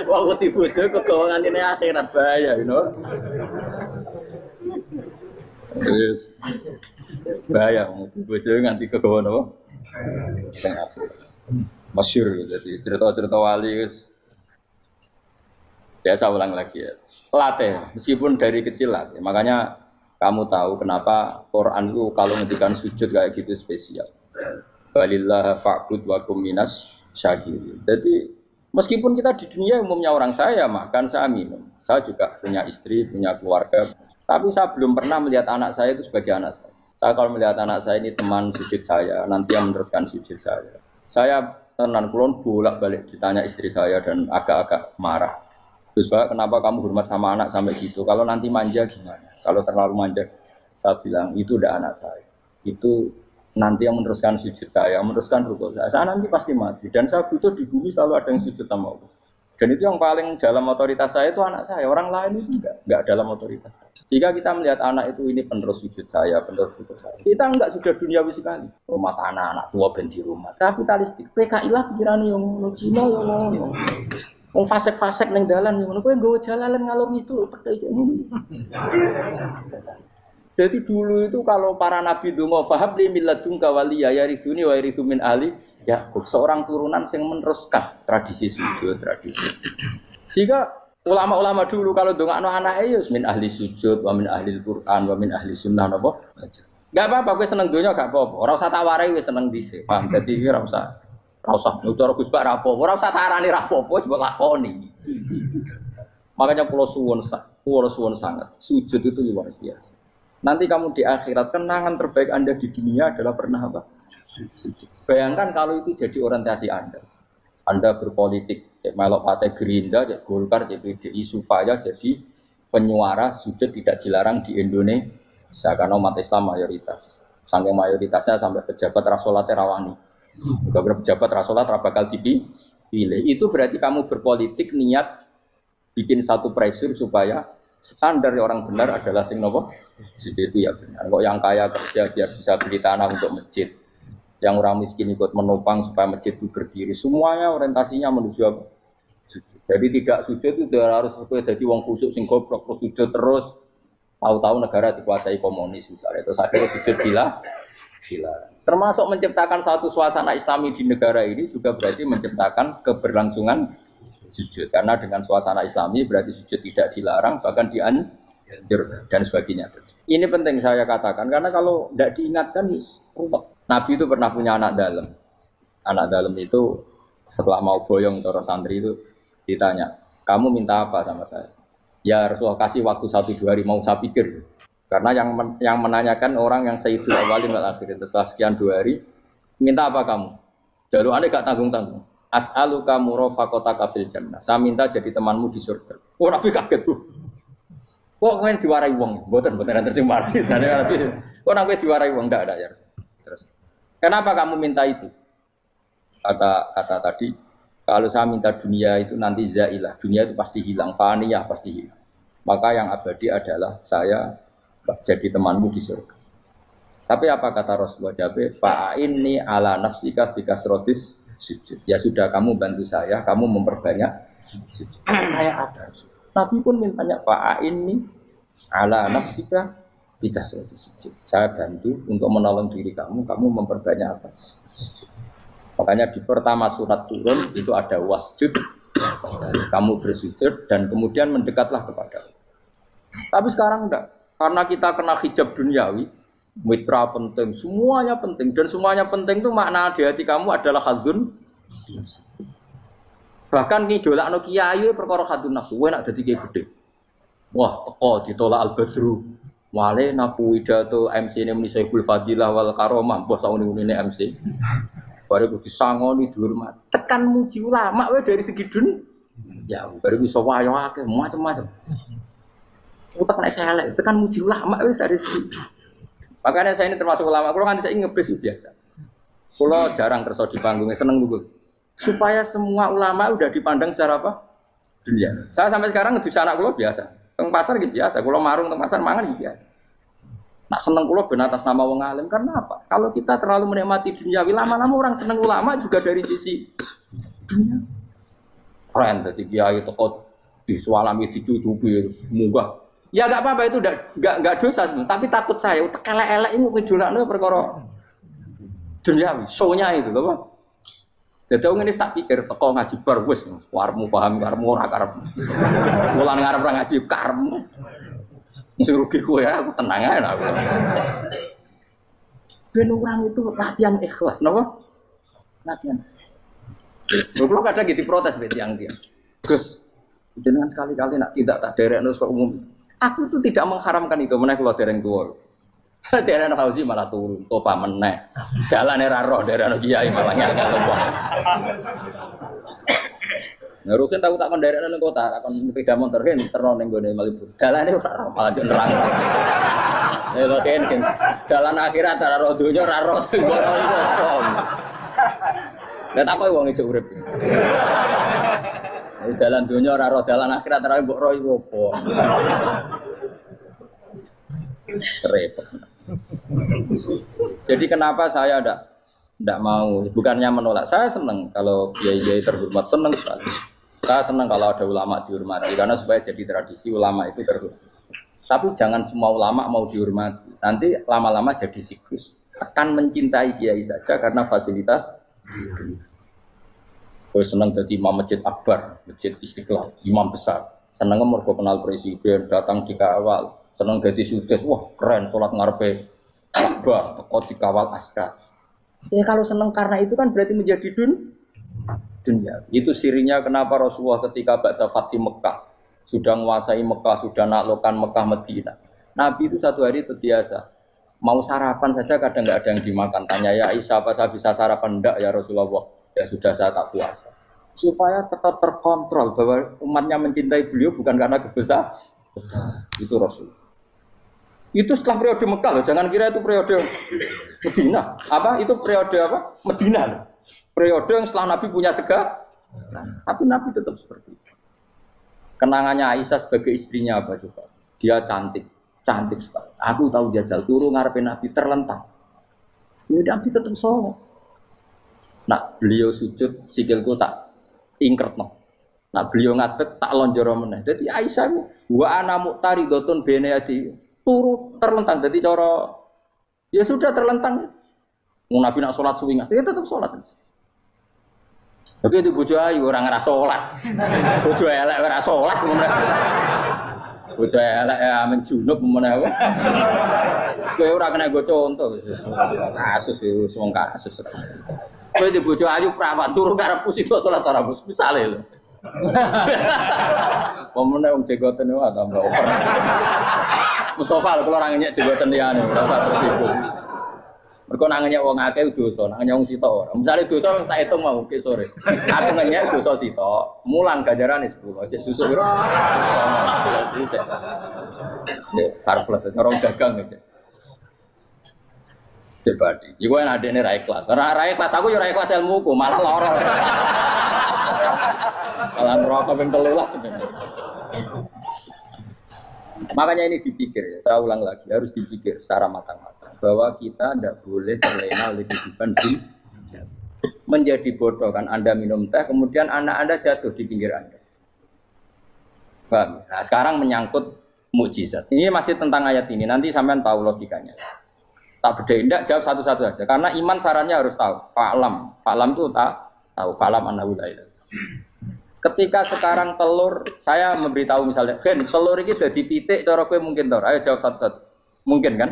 Wah, di bojo kegawangan ini akhirat bahaya, you know. Yes. Bahaya, di bojo nganti kegawangan apa? Tengah akhirat. Masyhur jadi cerita-cerita wali guys. Biasa ulang lagi ya. Latih, meskipun dari kecil latih. Makanya kamu tahu kenapa Quran itu kalau ngendikan sujud kayak gitu spesial. Walillah fa'bud wa kum minas syakirin. Jadi meskipun kita di dunia umumnya orang saya makan, saya minum. Saya juga punya istri, punya keluarga. Tapi saya belum pernah melihat anak saya itu sebagai anak saya. Saya kalau melihat anak saya ini teman sujud saya, nanti yang meneruskan sujud saya. Saya tenan kulon bolak-balik ditanya istri saya dan agak-agak marah. Terus Pak, kenapa kamu hormat sama anak sampai gitu? Kalau nanti manja gimana? Kalau terlalu manja, saya bilang itu udah anak saya. Itu nanti yang meneruskan sujud saya, meneruskan rukuk saya. Saya nanti pasti mati. Dan saya butuh di bumi selalu ada yang sujud sama Allah. Dan itu yang paling dalam otoritas saya itu anak saya. Orang lain itu enggak dalam otoritas saya. Jika kita melihat anak itu ini penerus sujud saya, penerus rukuk saya. Kita enggak sudah duniawi sekali. Rumah tanah, anak tua ben di rumah. Kapitalistik. PKI lah pikirannya yang Cina yang wong fasek-fasek ning dalan ngono kowe nggawa jalalan ngalor itu percaya ini. Jadi dulu itu kalau para nabi donga fahabli min ladunka waliya yarithuni wa yarithu min ahli Yakub, seorang turunan yang meneruskan tradisi sujud, tradisi. Sehingga ulama-ulama dulu kalau dongakno anake ya min ahli sujud wa min ahli Al-Qur'an wa min ahli sunnah napa. Enggak apa-apa kowe seneng donya gak apa-apa. Ora usah tak warai wis seneng dhisik. Paham dadi ora usah cara Gus Bak rapo, ora usah tarani rapo, wis mbok lakoni. Makanya pulau suwun sangat. Sujud itu luar biasa. Nanti kamu di akhirat kenangan terbaik Anda di dunia adalah pernah apa? Sujud. Bayangkan kalau itu jadi orientasi Anda. Anda berpolitik, melok partai Gerindra, Golkar, PDI supaya jadi penyuara sujud tidak dilarang di Indonesia karena umat Islam mayoritas. Saking mayoritasnya sampai pejabat rasolat rawani. Beberapa pejabat rasolat bakal dipilih. Itu berarti kamu berpolitik niat bikin satu pressure supaya standar orang benar adalah sing nopo. Itu ya benar. Kok yang kaya kerja biar bisa beli tanah untuk masjid. Yang orang miskin ikut menopang supaya masjid itu berdiri. Semuanya orientasinya menuju apa? Sujud. Jadi tidak sujud itu harus jadi wong khusyuk sing goblok sujud terus. Tahu-tahu negara dikuasai komunis misalnya. Terus akhirnya sujud dilarang. Termasuk menciptakan satu suasana Islami di negara ini juga berarti menciptakan keberlangsungan sujud. Karena dengan suasana Islami berarti sujud tidak dilarang, bahkan dianjurkan dan sebagainya. Ini penting saya katakan karena kalau tidak diingatkan, Nabi itu pernah punya anak dalam. Anak dalam itu setelah mau boyong toro santri itu ditanya, kamu minta apa sama saya? Ya Rasulullah kasih waktu 1-2 hari mau saya pikir. Karena yang menanyakan orang yang Sayyidul Awwalin wal Akhirin setelah sekian 2 hari, minta apa kamu? Jalur Anda gak tanggung-tanggung. As'aluka murafaqataka fil jannah. Saya minta jadi temanmu di surga. Oh Nabi kaget tuh. Kok kalian diwarai wong? Mboten terjemah. Kok Nabi diwarai wong ndak ada ya. Terus kenapa kamu minta itu? Kata tadi, kalau saya minta dunia itu nanti zailah. Dunia itu pasti hilang, faniyah pasti hilang. Maka yang abadi adalah saya jadi temanmu di surga. Tapi apa kata Rasulullah Jabe? Fa'inni ala nafsika bikasrotis sujud. Ya sudah kamu bantu saya, kamu memperbanyak sujud. Kayak apa? Nabi pun mintanya fa'inni ala nafsika bikasrotis sujud. Saya bantu untuk menolong diri kamu, kamu memperbanyak apa? Sujud. Makanya di pertama surat turun itu ada wasjud, kamu bersujud dan kemudian mendekatlah kepada Allah. Tapi sekarang enggak, karena kita kena hijab duniawi. Mitra penting, semuanya penting dan semuanya penting itu makna di hati kamu adalah hadun. Bahkan ngidolakno kiai perkara hadun nafsu, kowe nak dadi kiai gedhe. Wah, teko ditolak al-badru. Wale napu pidato MC-ne muni Saiful Fadilah wal Karomah, mbah sauni-unine MC. Bare kudu disangoni dihormat. Tekan muji ulama wae dari segi dun. Ya, bare iso wayo akeh macam-macam. Utek nek elek, tekan muji ulama wis dari segi. Makanya saya ini termasuk ulama, kalau kan saya ngebis biasa. Kalau jarang kerso di panggungnya, seneng juga. Supaya semua ulama udah dipandang secara apa? Dunia. Saya sampai sekarang ngedus anak kalau biasa. Teng pasar gitu biasa, kalau marung teng pasar mangan gitu biasa. Nak seneng kalau ben atas nama wong alim, karena apa? Kalau kita terlalu menikmati dunia, lama-lama orang seneng ulama juga dari sisi dunia. Keren, jadi kiai teko disualami dicucupi, munggah. Ya enggak apa-apa itu enggak dosa sebenarnya, tapi takut saya utek elek-elek ini ngidolakno perkara duniawi, show-nya itu lho, Pak. Dadi wong ngene tak pikir teko ngaji bar wis warmu paham karepmu ora karep. Mulan ngarep ora ngaji karepmu. Sing rugi kowe ya aku tenang ae aku. Ben orang itu latihan ikhlas, napa? Latihan. Lho kula kadang gitu protes mbek tiyang-tiyang. Gus, jenengan sekali-kali nak tidak tak derekno kok umum. Aku itu tidak mengharamkan itu, menaik kalau dereng tua. Dereng Fauzi malah turun, topa menek. Jalan era roh, dereng kiai malah nyala lembah. Ngerusin tahu tak dereng nang kota, akan sepeda motor kan terus ning gone Malibu. Dalane ora roh, malah nerang. Lha kan jalan akhirat ora roh donya ora roh sing ora iku. Lah takoki wong ijo urip. Jalan dunia ora roh, jalan akhirat ora mbok roh iku apa. Repot. Jadi kenapa saya ndak mau, bukannya menolak. Saya senang kalau kiai-kiai terhormat, senang sekali. Saya senang kalau ada ulama dihormati karena supaya jadi tradisi ulama itu terhormat. Tapi jangan semua ulama mau dihormati. Nanti lama-lama jadi siklus. Tekan mencintai kiai saja karena fasilitas. Gue senang jadi imam masjid akbar, masjid Istiqlal, imam besar. Senang mergo kenal presiden, datang dikawal. Senang jadi sudes, wah keren, sholat ngarepe akbar, teko dikawal askar. Ya kalau senang karena itu kan berarti menjadi dunia. Itu sirinya kenapa Rasulullah ketika ba'da Fathi Mekah sudah menguasai Mekah, sudah naklukkan Mekah Madinah. Nabi itu satu hari terbiasa. Mau sarapan saja kadang nggak ada yang dimakan. Tanya ya Aisyah, apa saya bisa sarapan? Enggak ya Rasulullah. Ya sudah saya tak puasa. Supaya tetap terkontrol bahwa umatnya mencintai beliau bukan karena kebesaran. Itu Rasul. Itu setelah periode Mekah loh. Jangan kira itu periode Medina. Apa? Itu periode apa? Medina loh. Periode yang setelah Nabi punya segala. Tapi Nabi tetap seperti itu. Kenangannya Aisyah sebagai istrinya apa coba? Dia cantik. Cantik sekali. Aku tahu jajal turu ngarepin Nabi terlentang. Ya Nabi tetap sholat. Nak beliau sujud sikilku tak ingkretno. Nak beliau ngadeg tak lonjoro meneh. Dadi Aisyah wa ana muqtaridotun bene adi turu terlentang. Dadi cara ya sudah terlentang. Mun Nabi nak salat suwi ngadeg tetep salat. Tapi itu bojo ayu ora ngerasa salat. Bojo elek ora salat meneh. Bojo elek ya menjunub meneh. Wis kowe ora kena go contoh kasus wis wong kasus. Kowe di bojo ayu prawan turu karepku sida salat ora bos misale lho. Pemene wong jegoten wae tambah over. Mustofa lho kula ora ngenyek jegoten liyane ora usah tersinggung. Mergo nak ngenyek wong akeh dosa, nak ngenyek wong sitok ora. Misale dosa tak hitung mau ke sore. Aku ngenyek dosa sitok, mulang ganjarane 10. Cek susu piro? Cek surplus ngerong dagang cek. Dibadi. Iku enak adene ra ikhlas. Ra ikhlas aku yo ra ikhlas ilmuku, malah lara. Malah neraka ping 13 sebenarnya. Makanya ini dipikir ya, saya ulang lagi, harus dipikir secara matang-matang bahwa kita tidak boleh terlena oleh kehidupan dunia. Menjadi bodoh kan Anda minum teh, kemudian anak Anda jatuh di pinggir Anda. Paham? Nah, sekarang menyangkut mukjizat. Ini masih tentang ayat ini, nanti sampean tahu logikanya. Tak bedain, tidak jawab satu-satu aja. Karena iman sarannya harus tahu. Fa'lam itu tak tahu. Fa'lam annahu la ilaha. Ketika sekarang telur, saya memberitahu misalnya, Gen, telur ini udah dipitik, cara kowe mungkin tahu. Ayo jawab satu-satu. Mungkin kan?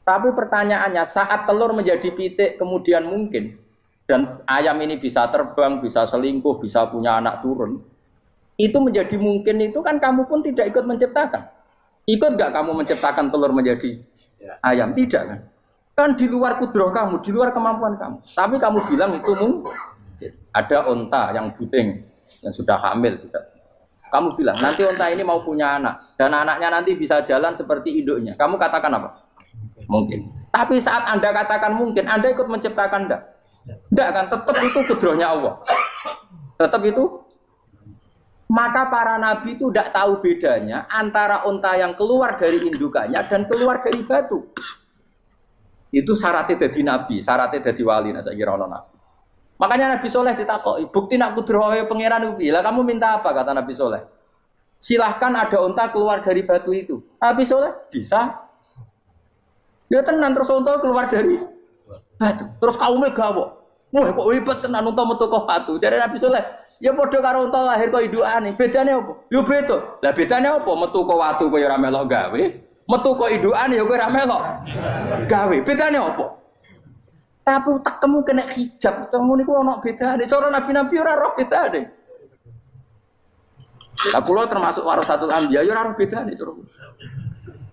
Tapi pertanyaannya, saat telur menjadi pitik kemudian mungkin, dan ayam ini bisa terbang, bisa selingkuh, bisa punya anak turun, itu menjadi mungkin itu kan kamu pun tidak ikut menciptakan. Ikut gak kamu menciptakan telur menjadi ayam? Tidak kan? Kan di luar kudroh kamu, di luar kemampuan kamu. Tapi kamu bilang itu mungkin. Ada onta yang buting, yang sudah hamil sudah. Kamu bilang nanti onta ini mau punya anak dan anaknya nanti bisa jalan seperti induknya. Kamu katakan apa? Mungkin. Tapi saat Anda katakan mungkin, Anda ikut menciptakan enggak? Enggak kan? Tetap itu kudrohnya Allah. Tetap itu. Maka para nabi itu tidak tahu bedanya antara unta yang keluar dari indukannya dan keluar dari batu. Itu syaratnya jadi nabi, syaratnya jadi wali. Nah, saya kira nabi. Makanya Nabi Soleh ditakoki, bukti nak kudrohe pangeran ubi. Lah kamu minta apa kata Nabi Soleh? Silahkan ada unta keluar dari batu itu. Nabi Soleh bisa. Dia tenan terus unta keluar dari batu. Terus kaumnya gawok. Wah kok hebat tenan unta metu kok batu. Jadi Nabi Soleh. Ya padha karo unta lahir kok indukane. Bedane apa? Yo beda. Lah bedane apa? Metu kok watu kowe ora melok gawe. Metu kok indukane ya kowe ora melok gawe. Bedane apa? Tapi utakmu kena hijab, utamu niku ana bedane. Cara nabi-nabi ora roh bedane. Lah kula termasuk warasatul anbiya ya ora roh bedane cara.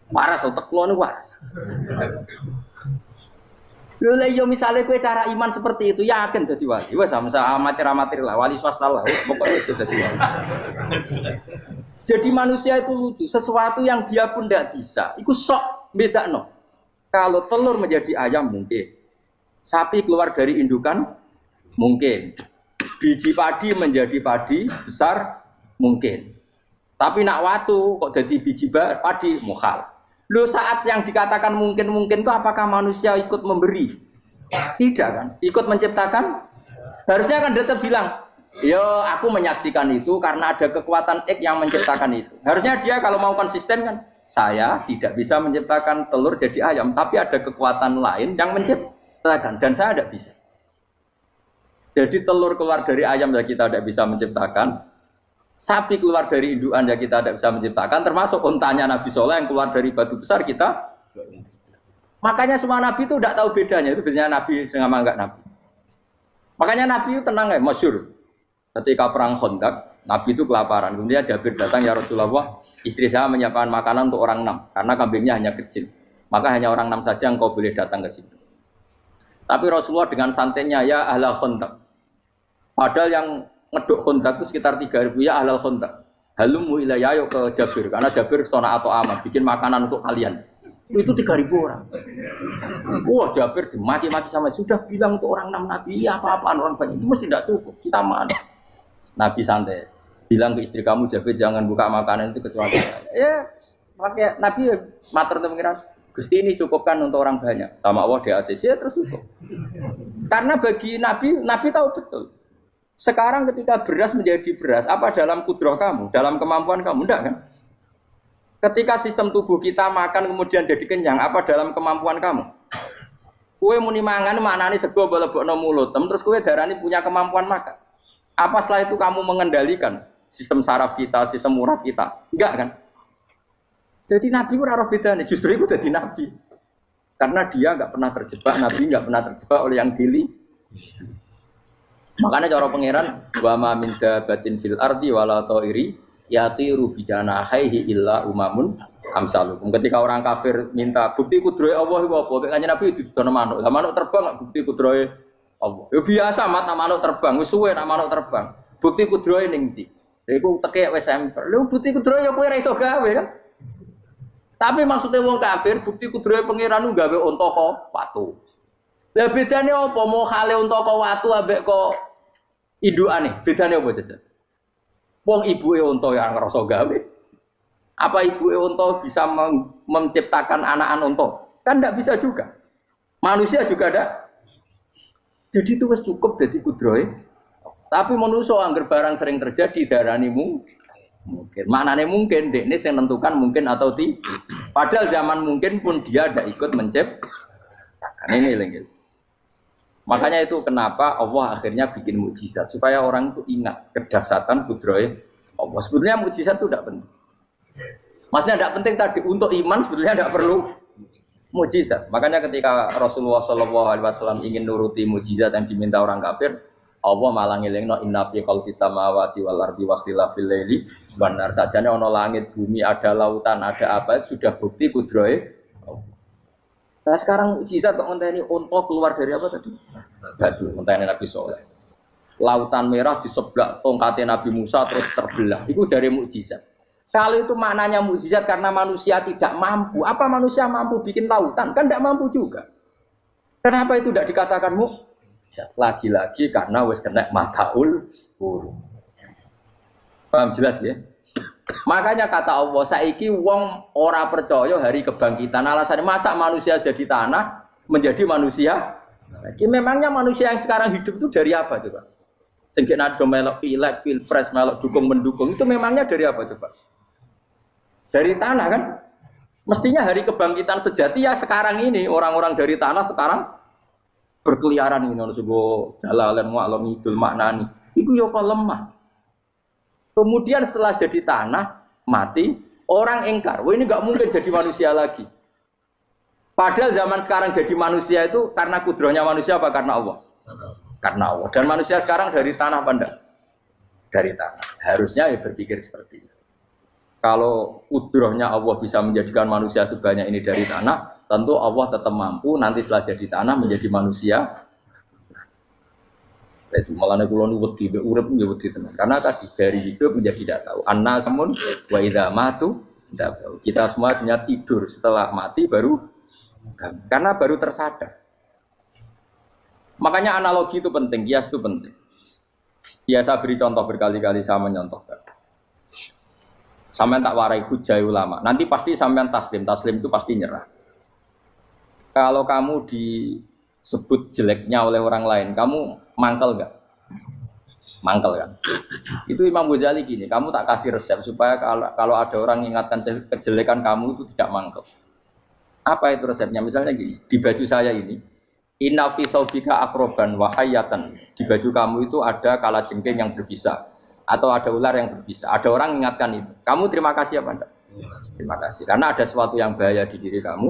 Waras utek kula niku waras. Lho lha yo misale kowe cara iman seperti itu yakin dadi wali. Wes sama amatir-amatir lah, wali swasta lah. Pokoknya wis dadi wali. Jadi manusia itu lucu, sesuatu yang dia pun tidak bisa. Iku sok bedakno. Kalau telur menjadi ayam mungkin. Sapi keluar dari indukan mungkin. Biji padi menjadi padi besar mungkin. Tapi nak watu kok jadi biji padi mukhal. Loh saat yang dikatakan mungkin-mungkin itu apakah manusia ikut memberi? Tidak kan? Ikut menciptakan? Harusnya kan tetap bilang, yo aku menyaksikan itu karena ada kekuatan X yang menciptakan itu. Harusnya dia kalau mau konsisten kan, saya tidak bisa menciptakan telur jadi ayam, tapi ada kekuatan lain yang menciptakan dan saya tidak bisa. Jadi telur keluar dari ayam ya kita tidak bisa menciptakan. Sapi keluar dari indukan ya kita tidak bisa menciptakan, termasuk untanya Nabi Soleh yang keluar dari batu besar kita. Makanya semua Nabi itu tidak tahu bedanya, itu bedanya Nabi sama enggak Nabi. Makanya Nabi itu tenang ya, masyhur. Ketika perang Khandaq, Nabi itu kelaparan. Kemudian Jabir datang, ya Rasulullah, istri saya menyiapkan makanan untuk orang 6, karena kambingnya hanya kecil. Maka hanya orang 6 saja yang kau boleh datang ke sini. Tapi Rasulullah dengan santainya, ya ahla Khandaq. Padahal yang ngeduk Khandaq itu sekitar 3.000 ya ahlal Khandaq. Halumu ilayya yuk ke Jabir karena Jabir sona atau aman bikin makanan untuk kalian. Itu 3.000 orang. Wah Jabir dimaki-maki sama sudah bilang untuk orang 6 nabi apa-apaan orang banyak itu mesti tidak cukup. Kita mana? Nabi santai. Bilang ke istri kamu Jabir jangan buka makanan itu kecuali ya pakai Nabi matur pengiran. Gusti ini cukupkan untuk orang banyak. Sama Allah di ACC ya terus cukup. Karena bagi Nabi tahu betul. Sekarang ketika beras menjadi beras, apa dalam kudroh kamu, dalam kemampuan kamu? Enggak kan? Ketika sistem tubuh kita makan kemudian jadi kenyang, apa dalam kemampuan kamu? Kue muni mangan maknane sego bolebokno mulut, terus kue darani punya kemampuan makan. Apa setelah itu kamu mengendalikan sistem saraf kita, sistem urat kita? Enggak kan? Jadi Nabi ora roh bedane, justru itu jadi Nabi. Karena dia enggak pernah terjebak, Nabi enggak pernah terjebak oleh yang dili. Makanya cara pangeran wa ma min dabatin fil ardi wala ta'iri yatiru bijanahihi illa umamun amsalukum. Ketika orang kafir minta bukti kudrohe Allah iku apa? Kanjeng Nabi didono manuk. Lah manuk terbang bukti kudrohe Allah. Ya biasa mat manuk terbang, wis suwe nak manuk terbang. Bukti kudrohe ning ndi? Iku teke wis emper. Lha bukti kudrohe ya kowe ora iso gawe kan? Tapi maksudnya wong kafir bukti kudrohe pangeran ku gawe unta kok watu. Lah bedane apa? Mau hale unta kok watu ambek kok indukane, bedane apa jajan? Wong ibuke unta ya ngrasa gawe. Apa ibu unta bisa menciptakan anakan unta? Kan tidak bisa juga. Manusia juga ada. Jadi itu wis cukup jadi kudrohe. Tapi manusia angger barang sering terjadi darani mungkin. Maknanya mungkin dekne sing nentukan mungkin atau tidak. Padahal zaman mungkin pun dia ada ikut menciptakan ini lagi. Makanya itu kenapa Allah akhirnya bikin mukjizat supaya orang itu ingat kedahsyatan kudrohe Allah. Sebetulnya mukjizat itu tidak penting. Maksudnya tidak penting tadi untuk iman sebetulnya tidak perlu mukjizat. Makanya ketika Rasulullah SAW ingin nuruti mukjizat yang diminta orang kafir, Allah malah ngelingno inna fi khalqis samawati wal ardi wa ikhtilafil laili wan nar. Sajane ana langit, bumi, ada lautan, ada apa sudah bukti kudrohe Allah. Nah sekarang mukjizat kok ngenteni unta keluar dari apa tadi? Batu, ngenteni Nabi Saleh. Lautan merah diseblak tongkatnya Nabi Musa terus terbelah. Itu dari mukjizat. Kalau itu maknanya mukjizat karena manusia tidak mampu. Apa manusia mampu bikin lautan? Kan tidak mampu juga. Kenapa itu tidak dikatakan mukjizat? Lagi-lagi karena wis kena mataul huruf. Paham jelas ya? Makanya kata Allah, saiki wong ora percaya hari kebangkitan. Alasannya masa manusia jadi tanah menjadi manusia? Memangnya manusia yang sekarang hidup itu dari apa coba? Sengke nado melok pilek, pilpres, melok dukung mendukung itu memangnya dari apa coba? Dari tanah kan? Mestinya hari kebangkitan sejati ya sekarang ini orang-orang dari tanah sekarang berkeliaran ini ono sego dalalan mu'alam idul maknani. Iku yo kok lemah. Kemudian setelah jadi tanah, mati, orang engkar. Wah ini nggak mungkin jadi manusia lagi. Padahal zaman sekarang jadi manusia itu karena kudrohnya manusia apa karena Allah? Karena Allah. Dan manusia sekarang dari tanah apa enggak? Dari tanah. Harusnya ya berpikir seperti itu. Kalau kudrohnya Allah bisa menjadikan manusia sebanyak ini dari tanah, tentu Allah tetap mampu nanti setelah jadi tanah menjadi manusia. Itu malah kula nu wedi urip nggih wedi tenan. Karena tadi dari hidup menjadi tidak tahu. Annasamun wa idza matu tidak tahu. Kita semua hanya tidur setelah mati baru karena baru tersadar. Makanya analogi itu penting, kias itu penting. Biasa beri contoh berkali-kali saya menyontohkan. Sampean tak warai hujah ulama. Nanti pasti sampean taslim itu pasti nyerah. Kalau kamu disebut jeleknya oleh orang lain, kamu mangkel nggak? Mangkel kan? Itu Imam Ghazali gini, kamu tak kasih resep supaya kalau ada orang mengingatkan kejelekan kamu itu tidak mangkel. Apa itu resepnya? Misalnya gini, di baju saya ini, inna fi thawbika akroban wa hayatan. Di baju kamu itu ada kalajengking yang berbisa atau ada ular yang berbisa. Ada orang mengingatkan itu. Kamu terima kasih apa enggak? Terima kasih. Karena ada sesuatu yang bahaya di diri kamu,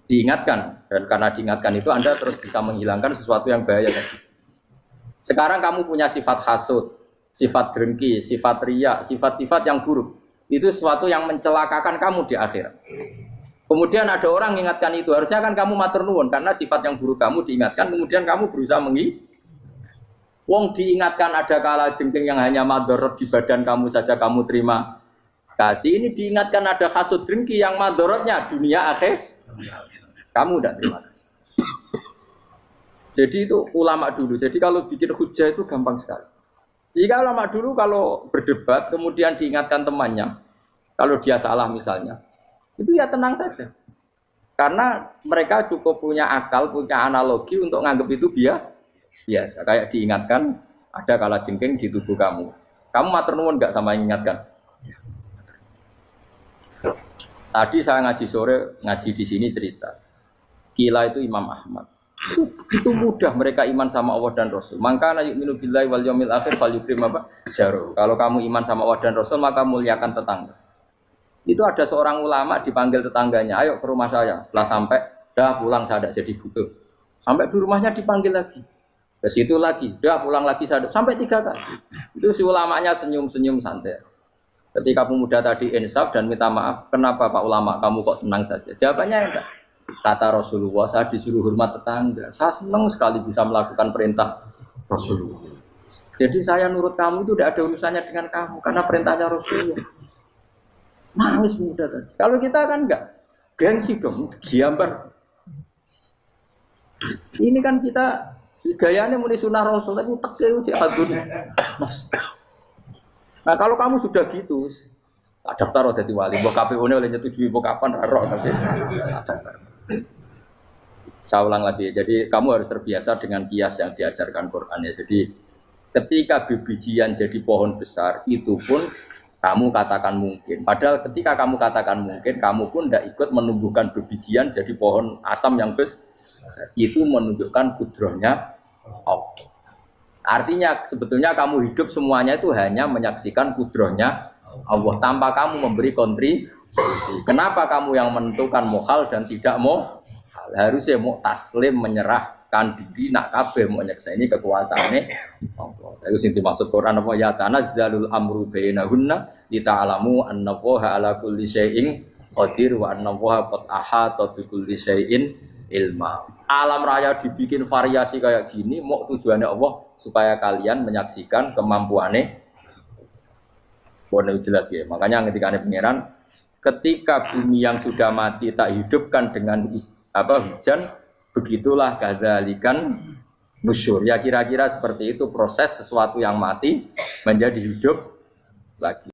diingatkan. Dan karena diingatkan itu Anda terus bisa menghilangkan sesuatu yang bahaya tadi. Sekarang kamu punya sifat hasud, sifat dengki, sifat riya, sifat-sifat yang buruk. Itu sesuatu yang mencelakakan kamu di akhirat. Kemudian ada orang mengingatkan itu, harusnya kan kamu matur nuwun karena sifat yang buruk kamu diingatkan, kemudian kamu berusaha Wong diingatkan ada kala jengking yang hanya madorot di badan kamu saja kamu terima kasih. Ini diingatkan ada hasud dengki yang madorotnya dunia akhir, kamu tidak terima kasih. Jadi itu ulama dulu. Jadi kalau bikin hujah itu gampang sekali. Jika ulama dulu kalau berdebat kemudian diingatkan temannya, kalau dia salah misalnya, itu ya tenang saja. Karena mereka cukup punya akal, punya analogi untuk nganggap itu biasa. Kayak diingatkan ada kalajengking di tubuh kamu. Kamu matur nuwun enggak sama ingatkan? Tadi saya ngaji sore, ngaji di sini cerita. Kila itu Imam Ahmad. Itu mudah mereka iman sama Allah dan Rasul. Maka yu'minu billahi wal yaumil akhir falyukrim apa? Jarum. Kalau kamu iman sama Allah dan Rasul maka muliakan tetangga. Itu ada seorang ulama dipanggil tetangganya, ayo ke rumah saya. Setelah sampai, dah pulang saya tidak jadi butuh. Sampai di rumahnya dipanggil lagi. Ke situ lagi, dah pulang lagi saya sampai 3 kali. Itu si ulamanya senyum-senyum santai. Ketika pemuda tadi insaf dan minta maaf, kenapa Pak Ulama kamu kok tenang saja? Jawabannya enggak. Kata Rasulullah, saya disuruh hormat tetangga. Saya senang sekali bisa melakukan perintah Rasulullah. Jadi saya nurut kamu itu tidak ada urusannya dengan kamu, karena perintahnya Rasulullah. Nangis pemuda tadi. Kalau kita kan enggak, gengsi dong, giambar. Ini kan kita gayanya muni sunah Rasul, tapi teke jihadun. Nah kalau kamu sudah gitu, Tak daftar dadi wali, mbok KPU-ne oleh nyetujui mbok kapan ra roh tapi daftar. Saya ulang lagi, jadi kamu harus terbiasa dengan kias yang diajarkan Quran ya. Jadi ketika bibijian jadi pohon besar, itu pun kamu katakan mungkin. Padahal ketika kamu katakan mungkin, kamu pun tidak ikut menumbuhkan bibijian jadi pohon asam yang besar. Itu menunjukkan kudrohnya Allah. Artinya sebetulnya kamu hidup semuanya itu hanya menyaksikan kudrohnya Allah tanpa kamu memberi kontribusi. Kenapa kamu yang menentukan mohal dan tidak mau? Harusnya mau taslim menyerahkan diri nak kabeh mau nyekseni kekuasaane Allah. Itu sing dimaksud Quran apa ya tanazzalul amru bainahunna lita'lamu annallaha ala kulli syai'in qadir wa annallaha qad ahata bi kulli syai'in ilma. Alam raya dibikin variasi kayak gini mau tujuannya Allah supaya kalian menyaksikan kemampuannya. Boleh jelas ya. Makanya ketika ada pangeran, ketika bumi yang sudah mati tak hidupkan dengan hujan, begitulah kadzalikan nusyur. Ya kira-kira seperti itu proses sesuatu yang mati menjadi hidup lagi.